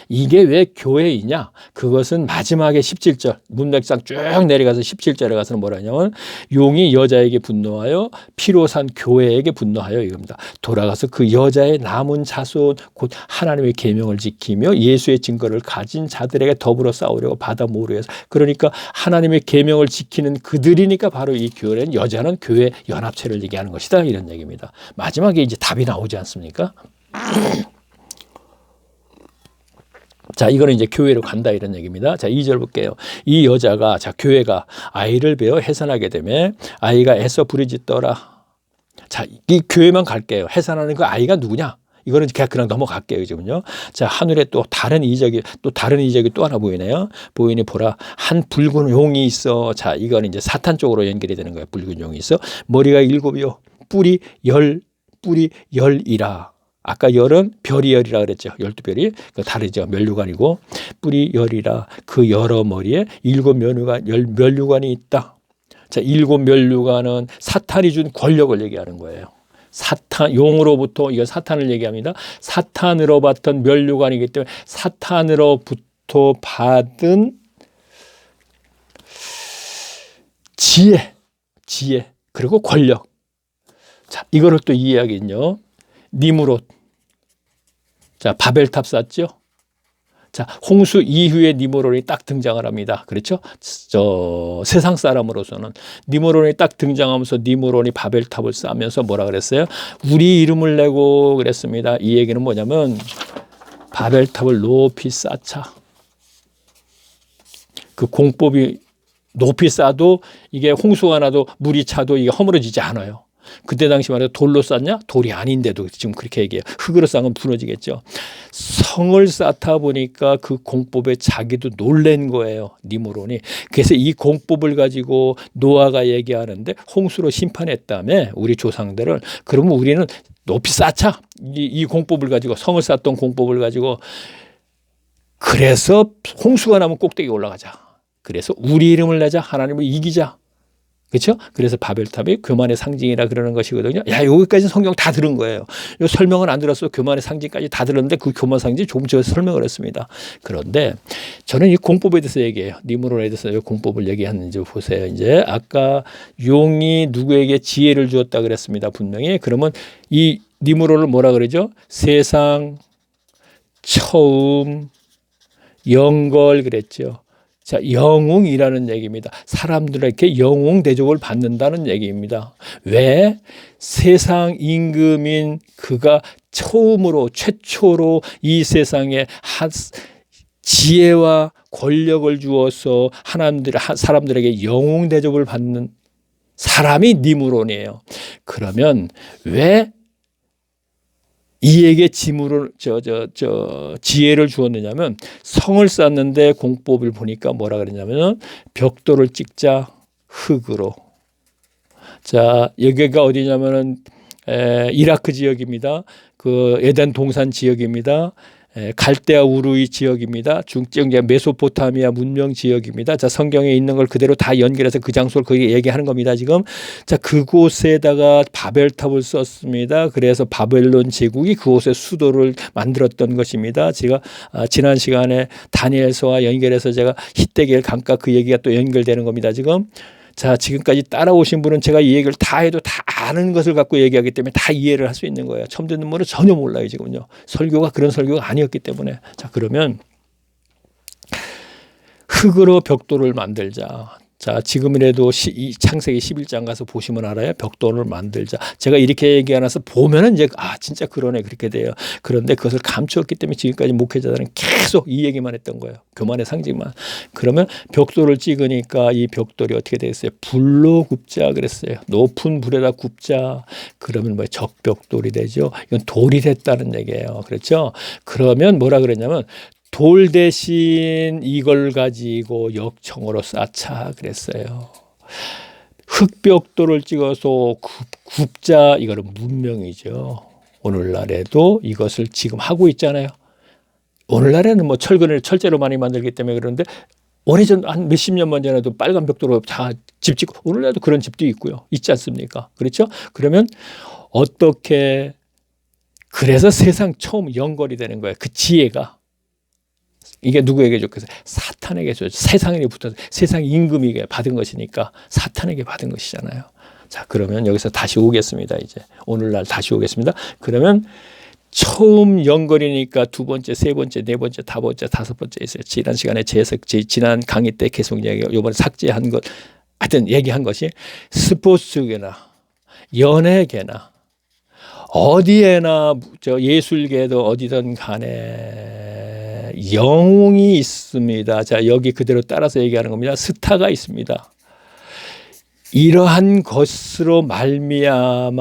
이게 왜 교회이냐? 그것은 마지막에 17절 문맥상 쭉 내려가서 17절에 가서는 뭐라 하냐면 용이 여자에게 분노하여 피로 산 교회에게 분노하여 이겁니다. 돌아가서 그 여자의 남은 자손 곧 하나님의 계명을 지키며 예수의 증거를 가진 자들에게 더불어 싸우려고 받아 모으려 해서 그러니까 하나님의 계명을 지키는 그들이니까 바로 이 교회는 여자는 교회 연합체를 얘기하는 것이다 이런 얘기입니다. 마지막에 이제 답이 나오지 않습니까? 자, 이거는 이제 교회로 간다 이런 얘기입니다. 자, 2절 볼게요. 이 여자가 교회가 아이를 베어 해산하게 되면 아이가 애써 부르짖더라. 자, 이 교회만 갈게요. 해산하는 그 아이가 누구냐? 이거는 그냥 넘어갈게요, 지금요. 자, 하늘에 또 다른 이적이 또 하나 보이네요. 보이니 보라, 한 붉은 용이 있어. 자, 이거는 이제 사탄 쪽으로 연결이 되는 거예요. 붉은 용이 있어. 머리가 7이요. 뿔이 열이라. 아까 열은 별이 열이라 그랬죠. 12별이. 다르죠. 면류관이고. 뿔이 열이라. 그 여러 머리에 7 면류관이 있다. 자, 7 면류관은 사탄이 준 권력을 얘기하는 거예요. 용으로부터, 이거 사탄을 얘기합니다. 사탄으로 받던 면류관이기 때문에 사탄으로부터 받은 지혜, 그리고 권력. 자, 이거를 또 이해하긴요. 니무롯. 자, 바벨탑 쌓죠. 자, 홍수 이후에 니무롯이 딱 등장을 합니다. 그렇죠? 세상 사람으로서는 니무롯이 딱 등장하면서 니무롯이 바벨탑을 쌓으면서 뭐라 그랬어요? 우리 이름을 내고 그랬습니다. 이 얘기는 뭐냐면 바벨탑을 높이 쌓자. 그 공법이 높이 쌓아도 이게 홍수가 나도 물이 차도 이게 허물어지지 않아요. 그때 당시 말해서 돌로 쌓냐? 돌이 아닌데도 지금 그렇게 얘기해요. 흙으로 쌓으면 부러지겠죠. 성을 쌓다 보니까 그 공법에 자기도 놀란 거예요. 니무롯이. 그래서 이 공법을 가지고 노아가 얘기하는데 홍수로 심판했다며 우리 조상들을. 그러면 우리는 높이 쌓자. 이 공법을 가지고 성을 쌓던 공법을 가지고 그래서 홍수가 나면 꼭대기 올라가자. 그래서 우리 이름을 내자. 하나님을 이기자. 그렇죠? 그래서 바벨탑이 교만의 상징이라 그러는 것이거든요. 야, 여기까지 성경 다 들은 거예요. 이 설명은 안 들었어. 교만의 상징까지 다 들었는데 그 교만 상징 조금 전에 설명을 했습니다. 그런데 저는 이 공법에 대해서 얘기해요. 니무롯에 대해서 이 공법을 얘기하는지 보세요. 이제 아까 용이 누구에게 지혜를 주었다 그랬습니다. 분명히. 그러면 이 니무롯을 뭐라 그러죠? 세상, 처음, 영걸 그랬죠. 자, 영웅이라는 얘기입니다. 사람들에게 영웅 대접을 받는다는 얘기입니다. 왜? 세상 임금인 그가 최초로 이 세상에 지혜와 권력을 주어서 사람들에게 영웅 대접을 받는 사람이 니무롯이에요. 그러면 왜 이에게 지혜를 주었느냐면 성을 쌓는데 공법을 보니까 뭐라 그랬냐면 벽돌을 찍자 흙으로. 자, 여기가 어디냐면은 이라크 지역입니다. 그 에덴 동산 지역입니다. 갈대아 우루이 지역입니다. 중증 메소포타미아 문명 지역입니다. 자, 성경에 있는 걸 그대로 다 연결해서 그 장소를 거기 얘기하는 겁니다. 지금 자, 그곳에다가 바벨탑을 썼습니다. 그래서 바벨론 제국이 그곳에 수도를 만들었던 것입니다. 제가 지난 시간에 다니엘서와 연결해서 제가 히데겔 강가 그 얘기가 또 연결되는 겁니다. 지금. 자, 지금까지 따라오신 분은 제가 이 얘기를 다 해도 다 아는 것을 갖고 얘기하기 때문에 다 이해를 할 수 있는 거예요. 처음 듣는 분은 전혀 몰라요, 지금요. 설교가 그런 설교가 아니었기 때문에. 자, 그러면 흙으로 벽돌을 만들자. 자, 지금이라도 이 창세기 11장 가서 보시면 알아요. 벽돌을 만들자. 제가 이렇게 얘기하면서 보면은 이제 진짜 그러네 그렇게 돼요. 그런데 그것을 감추었기 때문에 지금까지 목회자들은 계속 이 얘기만 했던 거예요. 교만의 상징만. 그러면 벽돌을 찍으니까 이 벽돌이 어떻게 됐어요? 불로 굽자 그랬어요. 높은 불에다 굽자. 그러면 뭐 적벽돌이 되죠. 이건 돌이 됐다는 얘기예요. 그렇죠? 그러면 뭐라 그랬냐면 돌 대신 이걸 가지고 역청으로 쌓자 그랬어요. 흙벽돌을 찍어서 굽자, 이거는 문명이죠. 오늘날에도 이것을 지금 하고 있잖아요. 오늘날에는 뭐 철근을 철제로 많이 만들기 때문에 그런데 오래전 한 몇십 년만 전에도 빨간 벽돌로 다 집 짓고 오늘날도 그런 집도 있고요. 있지 않습니까? 그렇죠? 그러면 어떻게 그래서 세상 처음 연결이 되는 거예요. 그 지혜가. 이게 누구에게 줬겠어요? 사탄에게 줬죠. 세상에 붙어서 세상 임금에게 받은 것이니까 사탄에게 받은 것이잖아요. 자, 그러면 여기서 다시 오겠습니다. 이제 오늘날 다시 오겠습니다. 그러면 처음 연결이니까 두 번째, 세 번째, 네 번째, 다섯 번째, 다섯 번째 있어요. 지난 시간에 지난 강의 때 계속 얘기, 이번에 삭제한 것, 하여튼 얘기한 것이 스포츠계나 연예계나 어디에나 예술계도 어디든 간에 영웅이 있습니다. 자, 여기 그대로 따라서 얘기하는 겁니다. 스타가 있습니다. 이러한 것으로 말미암아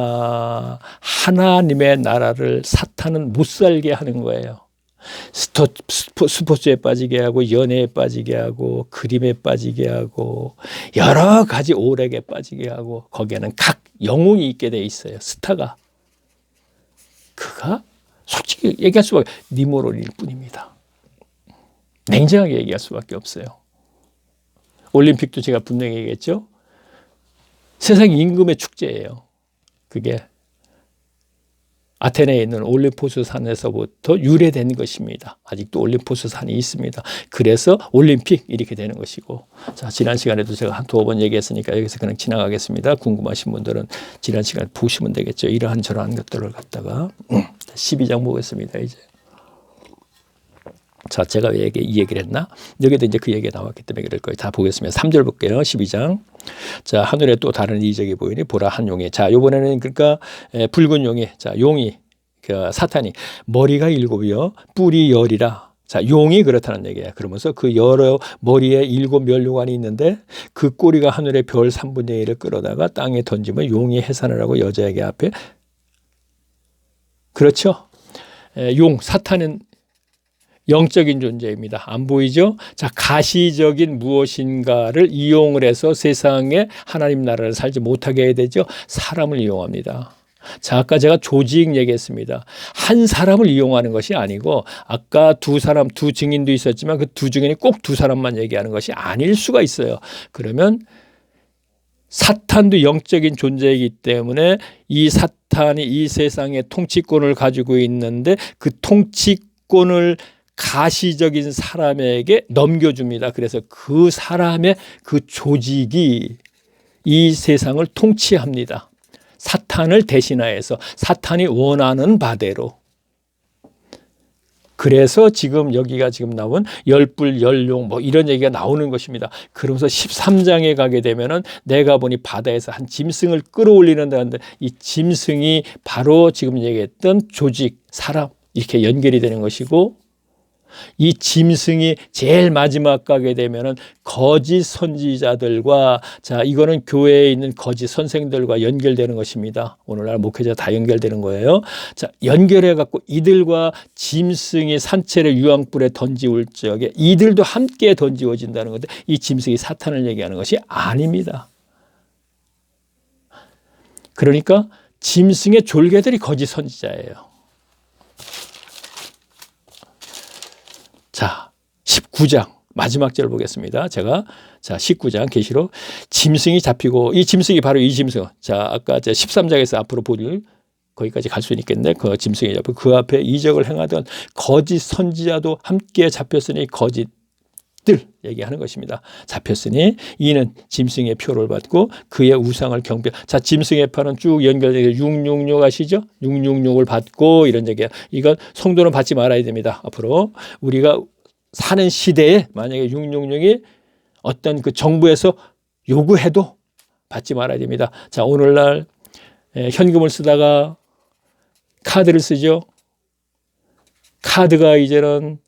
하나님의 나라를 사탄은 못 살게 하는 거예요. 스포츠에 빠지게 하고 연애에 빠지게 하고 그림에 빠지게 하고 여러 가지 오락에 빠지게 하고 거기에는 각 영웅이 있게 돼 있어요. 스타가. 그가 솔직히 얘기할 수밖에 니모롤일 뿐입니다. 냉정하게 얘기할 수밖에 없어요. 올림픽도 제가 분명히 얘기했죠. 세상 임금의 축제예요. 그게 아테네에 있는 올림포스 산에서부터 유래된 것입니다. 아직도 올림포스 산이 있습니다. 그래서 올림픽 이렇게 되는 것이고, 자, 지난 시간에도 제가 한 두어 번 얘기했으니까 여기서 그냥 지나가겠습니다. 궁금하신 분들은 지난 시간에 보시면 되겠죠. 이러한 저러한 것들을 갖다가 12장 보겠습니다. 이제. 자, 제가 왜 이 얘기를 했나? 여기도 이제 그 얘기가 나왔기 때문에 그럴 거예요. 다 보겠습니다. 3절 볼게요. 12장. 자, 하늘에 또 다른 이적이 보이니 보라 한 용이. 자, 요번에는 그러니까 붉은 용이. 자, 용이 그 사탄이 머리가 7이요. 뿔이 10이라. 자, 용이 그렇다는 얘기예요. 그러면서 그 여러 머리에 7 면류관이 있는데 그 꼬리가 하늘의 별 3분의 1을 끌어다가 땅에 던지면 용이 해산을 하고 여자에게 앞에. 그렇죠? 용, 사탄은 영적인 존재입니다. 안 보이죠? 자, 가시적인 무엇인가를 이용을 해서 세상에 하나님 나라를 살지 못하게 해야 되죠. 사람을 이용합니다. 자, 아까 제가 조직 얘기했습니다. 한 사람을 이용하는 것이 아니고 아까 두 증인도 있었지만 그 두 증인이 꼭 두 사람만 얘기하는 것이 아닐 수가 있어요. 그러면 사탄도 영적인 존재이기 때문에 이 사탄이 이 세상의 통치권을 가지고 있는데 그 통치권을 가시적인 사람에게 넘겨줍니다. 그래서 그 사람의 그 조직이 이 세상을 통치합니다. 사탄을 대신하여서 사탄이 원하는 바대로. 그래서 지금 여기가 지금 나온 열불, 열용 뭐 이런 얘기가 나오는 것입니다. 그러면서 13장에 가게 되면은 내가 보니 바다에서 한 짐승을 끌어올리는데 이 짐승이 바로 지금 얘기했던 조직, 사람 이렇게 연결이 되는 것이고 이 짐승이 제일 마지막 가게 되면은 거짓 선지자들과 자 이거는 교회에 있는 거짓 선생들과 연결되는 것입니다. 오늘날 목회자 다 연결되는 거예요. 자 연결해 갖고 이들과 짐승이 산채를 유황불에 던지올 적에 이들도 함께 던지워진다는 건데 이 짐승이 사탄을 얘기하는 것이 아닙니다. 그러니까 짐승의 졸개들이 거짓 선지자예요. 자, 19장 마지막 절 보겠습니다. 제가 자 19장 계시록 짐승이 잡히고 이 짐승이 바로 이 짐승. 자, 아까 13장에서 앞으로 보일 거기까지 갈 수 있겠네. 그 짐승이 잡히고 그 앞에 이적을 행하던 거짓 선지자도 함께 잡혔으니 거짓들 얘기하는 것입니다. 잡혔으니 이는 짐승의 표를 받고 그의 우상을 경배. 자, 짐승의 표는 쭉 연결되게 666 아시죠? 666을 받고 이런 얘기야. 이건 성도는 받지 말아야 됩니다. 앞으로 우리가 사는 시대에 만약에 666이 어떤 그 정부에서 요구해도 받지 말아야 됩니다. 자, 오늘날 현금을 쓰다가 카드를 쓰죠. 카드가 이제는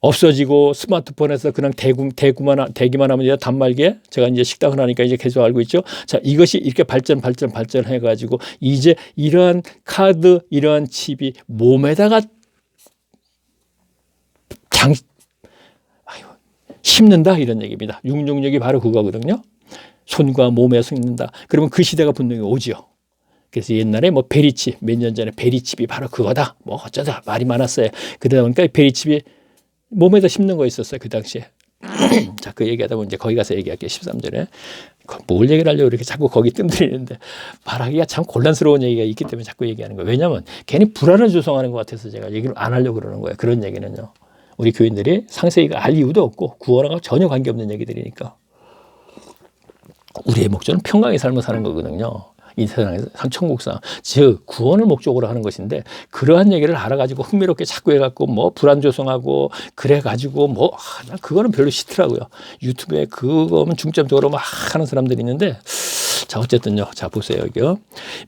없어지고 스마트폰에서 그냥 대기만 하면 돼요. 단말기에. 제가 이제 식당을 하니까 이제 계속 알고 있죠. 자, 이것이 이렇게 발전해가지고 이제 이러한 카드, 이러한 칩이 몸에다가 심는다 이런 얘기입니다. 육육력이 바로 그거거든요. 손과 몸에 심는다. 그러면 그 시대가 분명히 오지요. 그래서 옛날에 뭐 베리칩, 몇 년 전에 베리칩이 바로 그거다. 뭐 어쩌다 말이 많았어요. 그러다 보니까 베리칩이 몸에다 심는 거 있었어요. 그 당시에. 자, 그 얘기하다 보면 이제 거기 가서 얘기할게요. 13절에. 뭘 얘기를 하려고 이렇게 자꾸 거기 뜸들이는데 말하기가 참 곤란스러운 얘기가 있기 때문에 자꾸 얘기하는 거예요. 왜냐하면 괜히 불안을 조성하는 것 같아서 제가 얘기를 안 하려고 그러는 거예요. 그런 얘기는요. 우리 교인들이 상세히 알 이유도 없고 구원하고 전혀 관계없는 얘기들이니까. 우리의 목적은 평강의 삶을 사는 거거든요. 이 세상에서 천국상, 즉 구원을 목적으로 하는 것인데 그러한 얘기를 알아가지고 흥미롭게 자꾸 해갖고 뭐 불안 조성하고 그래가지고 뭐 그거는 별로 싫더라고요. 유튜브에 그거면 중점적으로 막 하는 사람들이 있는데 자, 어쨌든요. 자, 보세요. 여기요.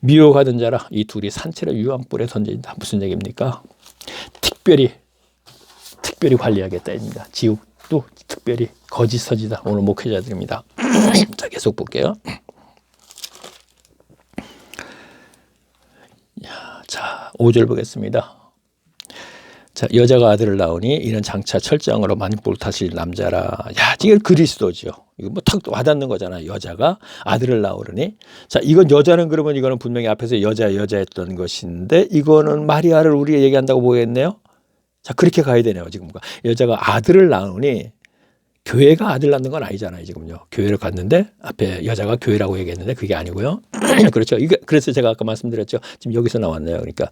미혹하던 자라 이 둘이 산채를 유황불에 던진다. 무슨 얘기입니까? 특별히 관리하겠다입니다. 지옥도 특별히 거짓 서지다. 오늘 목회자들입니다. 자, 계속 볼게요. 자, 5절 보겠습니다. 자, 여자가 아들을 낳으니 이는 장차 철장으로 만불 타실 남자라. 야, 이게 그리스도죠. 이거 뭐 탁 와닿는 거잖아요. 여자가 아들을 낳으니. 자, 이건 여자는 그러면 이거는 분명히 앞에서 여자 했던 것인데 이거는 마리아를 우리가 얘기한다고 보겠네요. 자, 그렇게 가야 되네요. 지금 여자가 아들을 낳으니 교회가 아들 낳는 건 아니잖아요. 지금요. 교회를 갔는데 앞에 여자가 교회라고 얘기했는데 그게 아니고요. 그렇죠. 그래서 제가 아까 말씀드렸죠. 지금 여기서 나왔네요. 그러니까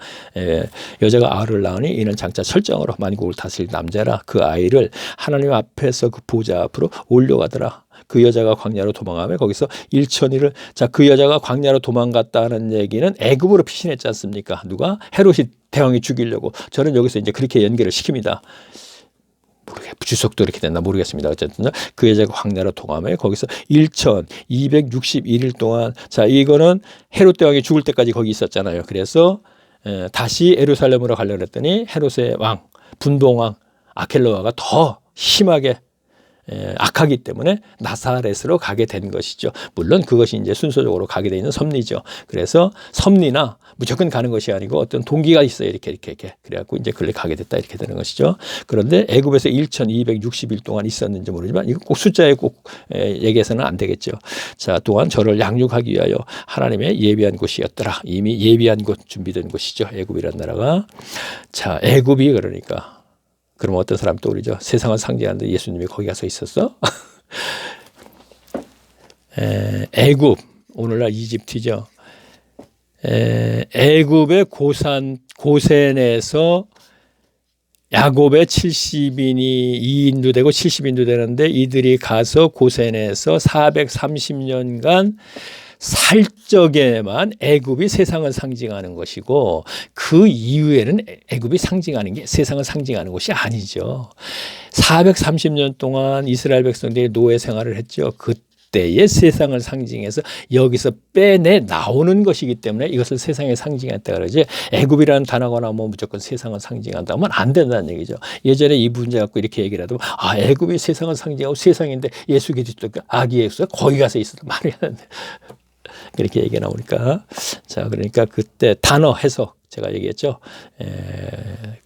여자가 아들을 낳으니 이는 장차 철장으로 만국을 다스릴 남자라. 그 아이를 하나님 앞에서 그 보좌 앞으로 올려가더라. 그 여자가 광야로 도망하며 거기서 1천일을. 자, 그 여자가 광야로 도망갔다는 얘기는 애굽으로 피신했지 않습니까? 누가? 헤롯이 대왕이 죽이려고. 저는 여기서 이제 그렇게 연결을 시킵니다. 주석도 이렇게 됐나 모르겠습니다. 어쨌든 그 여자가 광야로 도망하며 거기서 1261일 동안. 자, 이거는 헤롯 대왕이 죽을 때까지 거기 있었잖아요. 그래서 다시 예루살렘으로 가려고 했더니 헤롯의 왕, 분봉왕 아켈로아가 더 심하게 악하기 때문에 나사렛으로 가게 된 것이죠. 물론 그것이 이제 순서적으로 가게 되는 섭리죠. 그래서 섭리나 무조건 가는 것이 아니고 어떤 동기가 있어요. 이렇게. 그래갖고 이제 그를 가게 됐다 이렇게 되는 것이죠. 그런데 애굽에서 1260일 동안 있었는지 모르지만 이거 꼭 숫자에 꼭 얘기해서는 안 되겠죠. 자, 또한 저를 양육하기 위하여 하나님의 예비한 곳이었더라. 이미 예비한 곳 준비된 곳이죠. 애굽이라는 나라가. 자, 애굽이 그러니까. 그럼 어떤 사람 떠오르죠? 세상을 상징하는데 예수님이 거기 가서 있었어? 애굽, 오늘날 이집트죠. 애굽의 고센에서 야곱의 70인이 2인도 되고 70인도 되는데 이들이 가서 고센에서 430년간 살 적에만 애굽이 세상을 상징하는 것이고 그 이후에는 애굽이 상징하는 게 세상을 상징하는 것이 아니죠. 430년 동안 이스라엘 백성들이 노예 생활을 했죠. 그때의 세상을 상징해서 여기서 빼내 나오는 것이기 때문에 이것을 세상에 상징했다 그러지 애굽이라는 단어가 나오면 무조건 세상을 상징한다면 안 된다는 얘기죠. 예전에 이 문제 갖고 이렇게 얘기를 하도 애굽이 세상을 상징하고 세상인데 예수 그리스도가 아기 예수가 거기 가서 있었다 말이 안 되는데 그렇게 얘기가 나오니까. 자, 그러니까 그때 단어 해석 제가 얘기했죠.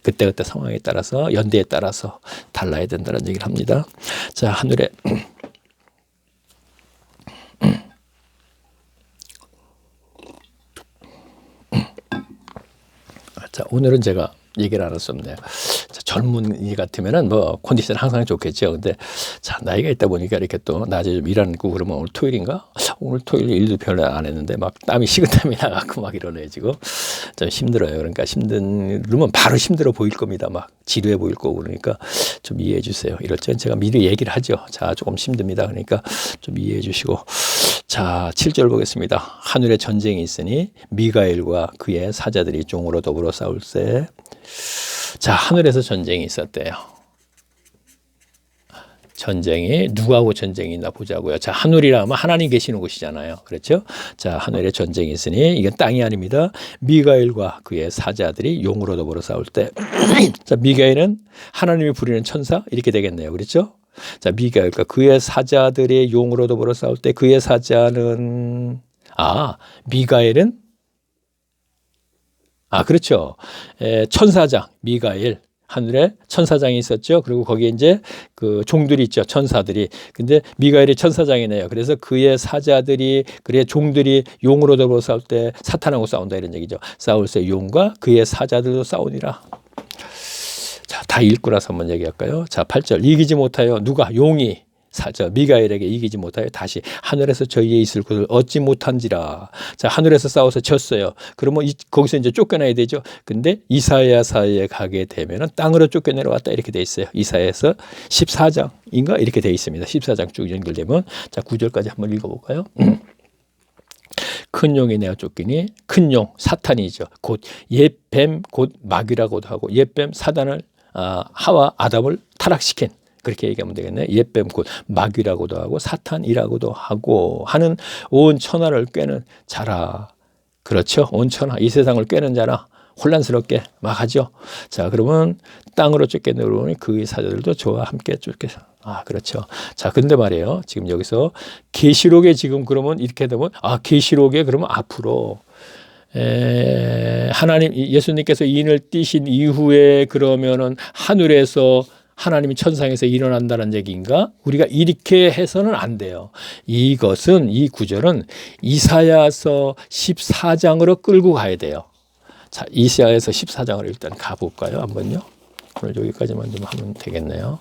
그때 상황에 따라서 연대에 따라서 달라야 된다는 얘기를 합니다. 자, 하늘에 자, 오늘은 제가 얘기를 안 할 수 없네요. 자, 젊은이 같으면은 뭐 컨디션 항상 좋겠죠. 근데 자, 나이가 있다 보니까 이렇게 또 낮에 좀 일하고 그러면 오늘 토요일인가? 오늘 토요일 일도 별로 안 했는데 막 땀이 식은땀이 나갖고 막 이러네 지금. 좀 힘들어요. 그러니까 그러면 바로 힘들어 보일 겁니다. 막 지루해 보일 거고 그러니까 좀 이해해 주세요. 이럴 땐 제가 미리 얘기를 하죠. 자, 조금 힘듭니다. 그러니까 좀 이해해 주시고. 자, 7절 보겠습니다. 하늘에 전쟁이 있으니 미가엘과 그의 사자들이 종으로 더불어 싸울세. 자, 하늘에서 전쟁이 있었대요. 전쟁이 누구하고 전쟁이 있나 보자고요. 자, 하늘이라 하면 하나님 계시는 곳이잖아요. 그렇죠? 자, 하늘에 전쟁이 있으니 이건 땅이 아닙니다. 미가엘과 그의 사자들이 용으로 더불어 싸울 때 자, 미가엘은 하나님이 부리는 천사 이렇게 되겠네요. 그렇죠? 자, 미가엘과 그의 사자들이 용으로 더불어 싸울 때 그의 사자는 미가엘은 그렇죠. 천사장 미가엘 하늘에 천사장이 있었죠. 그리고 거기에 이제 그 종들이 있죠. 천사들이. 근데 미가엘이 천사장이네요. 그래서 그의 사자들이, 그의 종들이 용으로 더불어 싸울 때 사탄하고 싸운다 이런 얘기죠. 싸울 때 용과 그의 사자들도 싸우니라. 자, 다 읽고 나서 한번 얘기할까요? 자, 8절. 이기지 못하여 누가? 용이 미가엘에게 이기지 못하여 다시 하늘에서 저희의 있을 곳을 얻지 못한지라. 자, 하늘에서 싸워서 졌어요. 그러면 거기서 이제 쫓겨나야 되죠. 근데 이사야서에 가게 되면은 땅으로 쫓겨내려왔다 이렇게 돼 있어요. 이사야서 14장인가 이렇게 돼 있습니다. 14장 쭉 연결되면 자, 9절까지 한번 읽어볼까요? 큰 용이 내어 쫓기니 큰 용 사탄이죠. 곧 옛뱀 곧 마귀라고도 하고 옛뱀 사단을 하와 아담을 타락시킨 그렇게 얘기하면 되겠네. 옛뱀 곧 마귀라고도 하고 사탄이라고도 하고 하는 온 천하를 꿰는 자라. 그렇죠. 온 천하 이 세상을 꿰는 자라. 혼란스럽게 막 하죠. 자, 그러면 땅으로 쫓겨내려오니 그의 사자들도 저와 함께 쫓겨서. 그렇죠. 자, 근데 말이에요. 지금 여기서 계시록에 지금 그러면 이렇게 되면 계시록에 그러면 앞으로 하나님 예수님께서 인을 띄신 이후에 그러면은 하늘에서 하나님이 천상에서 일어난다는 얘기인가? 우리가 이렇게 해서는 안 돼요. 이것은 이 구절은 이사야서 14장으로 끌고 가야 돼요. 자, 이사야서 14장으로 일단 가볼까요? 한번요. 오늘 여기까지만 좀 하면 되겠네요.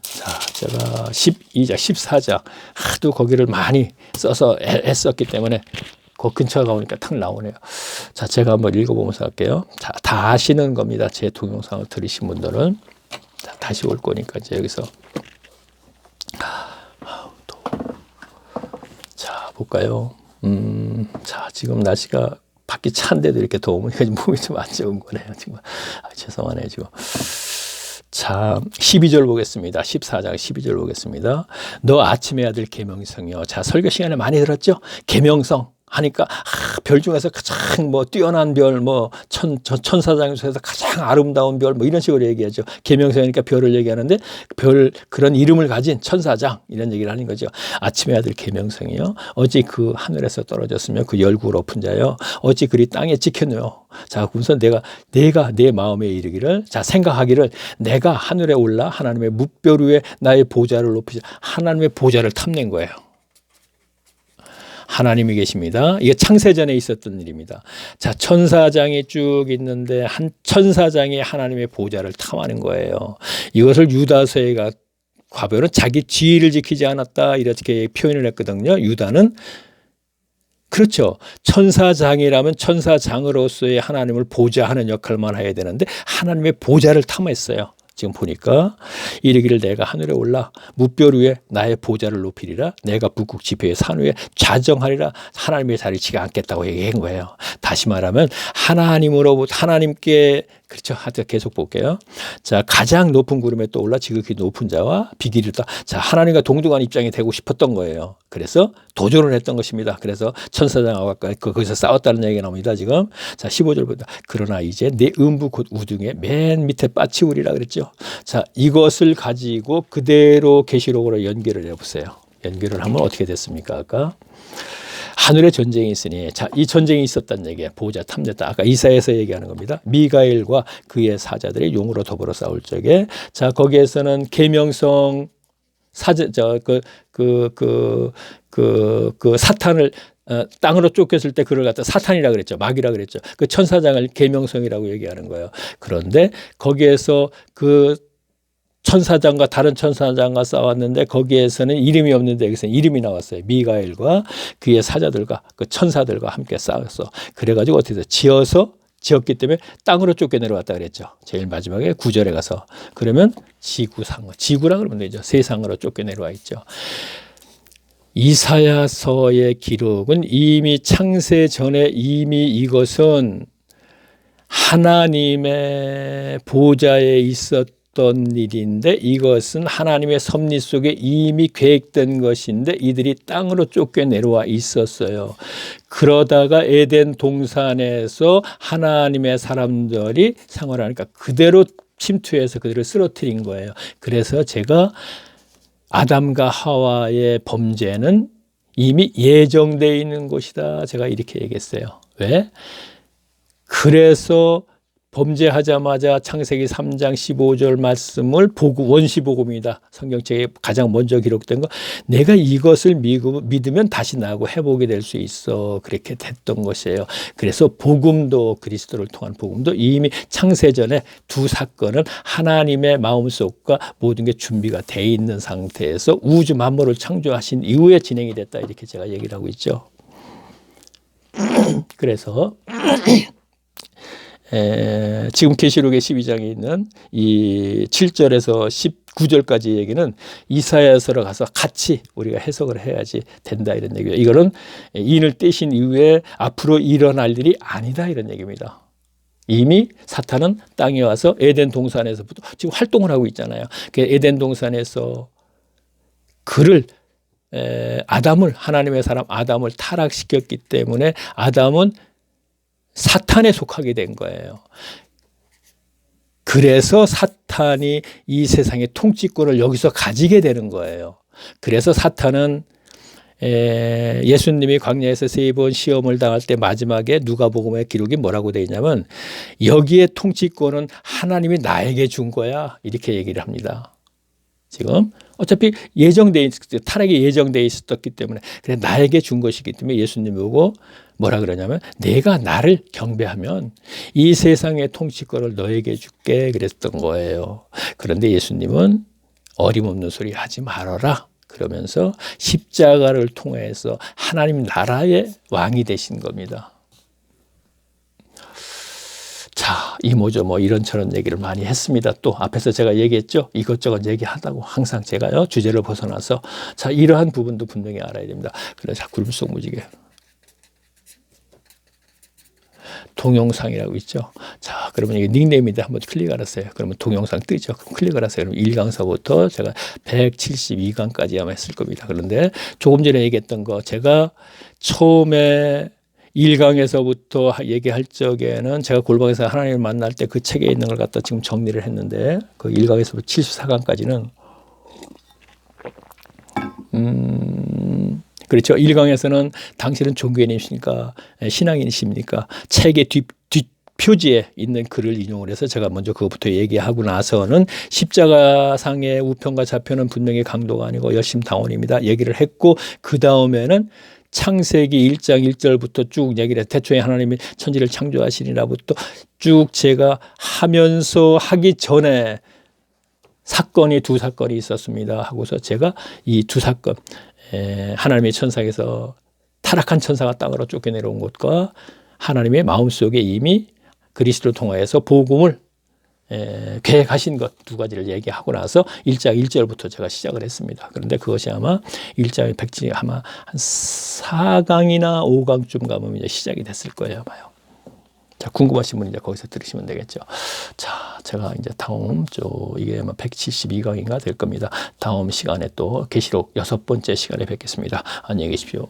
자, 제가 12장, 14장 하도 거기를 많이 써서 애썼기 때문에 그 근처에 가보니까 탁 나오네요. 자, 제가 한번 읽어보면서 할게요. 자, 다 아시는 겁니다. 제 동영상을 들으신 분들은. 자, 다시 올 거니까 이제 여기서 자, 볼까요? 자, 지금 날씨가 밖이 찬데도 이렇게 더우니까 몸이 좀 안 좋은 거네요. 정말 죄송하네요. 지금. 자, 12절 보겠습니다. 14장 12절 보겠습니다. 너 아침의 아들 계명성이요. 자, 설교 시간에 많이 들었죠? 계명성 하니까 별 중에서 가장 뛰어난 별, 천사장 중에서 가장 아름다운 별, 이런 식으로 얘기하죠. 계명성이니까 별을 얘기하는데 별 그런 이름을 가진 천사장 이런 얘기를 하는 거죠. 아침의 아들 계명성이요. 어찌 그 하늘에서 떨어졌으며 그 열구 높은 자요. 어찌 그리 땅에 지켰노. 자, 우선 내가 내 마음에 이르기를, 자, 생각하기를 내가 하늘에 올라 하나님의 뭇별 위에 나의 보좌를 높이자. 하나님의 보좌를 탐낸 거예요. 하나님이 계십니다. 이게 창세전에 있었던 일입니다. 자, 천사장이 쭉 있는데 한 천사장이 하나님의 보좌를 탐하는 거예요. 이것을 유다서에 가보면 자기 지위를 지키지 않았다 이렇게 표현을 했거든요. 유다는 그렇죠. 천사장이라면 천사장으로서의 하나님을 보좌하는 역할만 해야 되는데 하나님의 보좌를 탐했어요. 지금 보니까 이르기를 내가 하늘에 올라 뭇별 위에 나의 보좌를 높이리라. 내가 북극 지폐의 산 위에 좌정하리라. 하나님의 자리를 지가 않겠다고 얘기한 거예요. 다시 말하면 하나님으로부터 하나님께 그렇죠. 하여튼 계속 볼게요. 자, 가장 높은 구름에 또 올라 지극히 높은 자와 비기르다. 자, 하나님과 동등한 입장이 되고 싶었던 거예요. 그래서 도전을 했던 것입니다. 그래서 천사장하고 거기서 싸웠다는 얘기가 나옵니다. 지금. 자, 15절보다 그러나 이제 내 음부 곧 우등에 맨 밑에 빠치우리라 그랬죠. 자, 이것을 가지고 그대로 계시록으로 연결을 해보세요. 연결을 하면 어떻게 됐습니까? 아까 하늘에 전쟁이 있으니, 자, 이 전쟁이 있었다는 얘기예요. 보호자 탐냈다. 아까 이사야에서 얘기하는 겁니다. 미가엘과 그의 사자들이 용으로 더불어 싸울 적에, 자, 거기에서는 계명성 사자, 사탄을 땅으로 쫓겼을 때 그걸 갖다 사탄이라 그랬죠. 마귀라 그랬죠. 그 천사장을 계명성이라고 얘기하는 거예요. 그런데 거기에서 그 천사장과 다른 천사장과 싸웠는데 거기에서는 이름이 없는데 여기서는 이름이 나왔어요. 미가엘과 그의 사자들과 그 천사들과 함께 싸웠어. 그래가지고 어떻게 해서 지었기 때문에 땅으로 쫓겨내려왔다 그랬죠. 제일 마지막에 9절에 가서. 그러면 지구라 그러면 되죠. 세상으로 쫓겨내려와 있죠. 이사야서의 기록은 이미 창세 전에 이미 이것은 하나님의 보좌에 있었던 없었던 일인데 이것은 하나님의 섭리 속에 이미 계획된 것인데 이들이 땅으로 쫓겨 내려와 있었어요. 그러다가 에덴 동산에서 하나님의 사람들이 생활하니까 그대로 침투해서 그들을 쓰러뜨린 거예요. 그래서 제가 아담과 하와의 범죄는 이미 예정되어 있는 것이다. 제가 이렇게 얘기했어요. 왜? 그래서 범죄하자마자 창세기 3장 15절 말씀을 원시복음이다. 성경책에 가장 먼저 기록된 거. 내가 이것을 믿으면 다시 나하고 회복이 될 수 있어. 그렇게 됐던 것이에요. 그래서 복음도 그리스도를 통한 복음도 이미 창세전에 두 사건은 하나님의 마음속과 모든 게 준비가 돼 있는 상태에서 우주 만물을 창조하신 이후에 진행이 됐다. 이렇게 제가 얘기를 하고 있죠. 그래서 지금 계시록의 12장에 있는 이 7절에서 19절까지 얘기는 이사야서로 가서 같이 우리가 해석을 해야지 된다 이런 얘기예요. 이거는 인을 떼신 이후에 앞으로 일어날 일이 아니다 이런 얘기입니다. 이미 사탄은 땅에 와서 에덴 동산에서부터 지금 활동을 하고 있잖아요. 에덴 동산에서 그를 아담을 하나님의 사람 아담을 타락시켰기 때문에 아담은 사탄에 속하게 된 거예요. 그래서 사탄이 이 세상의 통치권을 여기서 가지게 되는 거예요. 그래서 사탄은 예수님이 광야에서 3번 시험을 당할 때 마지막에 누가복음의 기록이 뭐라고 되어 있냐면 여기에 통치권은 하나님이 나에게 준 거야 이렇게 얘기를 합니다. 지금 어차피 타락이 예정되어 있었기 때문에 그래 나에게 준 것이기 때문에 예수님이 보고 뭐라 그러냐면 내가 나를 경배하면 이 세상의 통치권을 너에게 줄게 그랬던 거예요. 그런데 예수님은 어림없는 소리 하지 말아라 그러면서 십자가를 통해서 하나님 나라의 왕이 되신 겁니다. 자, 이모저 뭐 이런저런 얘기를 많이 했습니다. 또 앞에서 제가 얘기했죠. 이것저것 얘기하다고 항상 제가요 주제를 벗어나서 자 이러한 부분도 분명히 알아야 됩니다. 그래서 자꾸 물속 무지개 동영상이라고 있죠. 자, 그러면 이게 닉네임인데 한번 클릭을 하세요. 그러면 동영상 뜨죠. 그럼 클릭을 하세요. 그럼 1강서부터 제가 172강까지 아마 했을 겁니다. 그런데 조금 전에 얘기했던 거 제가 처음에 1강에서부터 얘기할 적에는 제가 골방에서 하나님을 만날 때 그 책에 있는 걸 갖다 지금 정리를 했는데 그 1강에서부터 74강까지는 그렇죠. 1강에서는 당신은 종교인이십니까? 신앙인이십니까? 책의 뒷표지에 있는 글을 인용을 해서 제가 먼저 그것부터 얘기하고 나서는 십자가상의 우편과 좌편은 분명히 강도가 아니고 열심당원입니다. 얘기를 했고 그 다음에는 창세기 1장 1절부터 쭉 얘기를 해요. 태초에 하나님이 천지를 창조하시니라부터 쭉 제가 하면서 하기 전에 두 사건이 있었습니다 하고서 제가 이 두 사건 하나님의 천상에서 타락한 천사가 땅으로 쫓겨내려온 것과 하나님의 마음속에 이미 그리스도를 통하여서 복음을 계획하신 것 두 가지를 얘기하고 나서 1장 1절부터 제가 시작을 했습니다. 그런데 그것이 아마 1장의 백지 아마 한 4강이나 5강쯤 가면 이제 시작이 됐을 거예요. 아마요. 자, 궁금하신 분은 이제 거기서 들으시면 되겠죠. 자, 제가 이제 다음 이게 아마 172강인가 될 겁니다. 다음 시간에 또 계시록 6번째 시간에 뵙겠습니다. 안녕히 계십시오.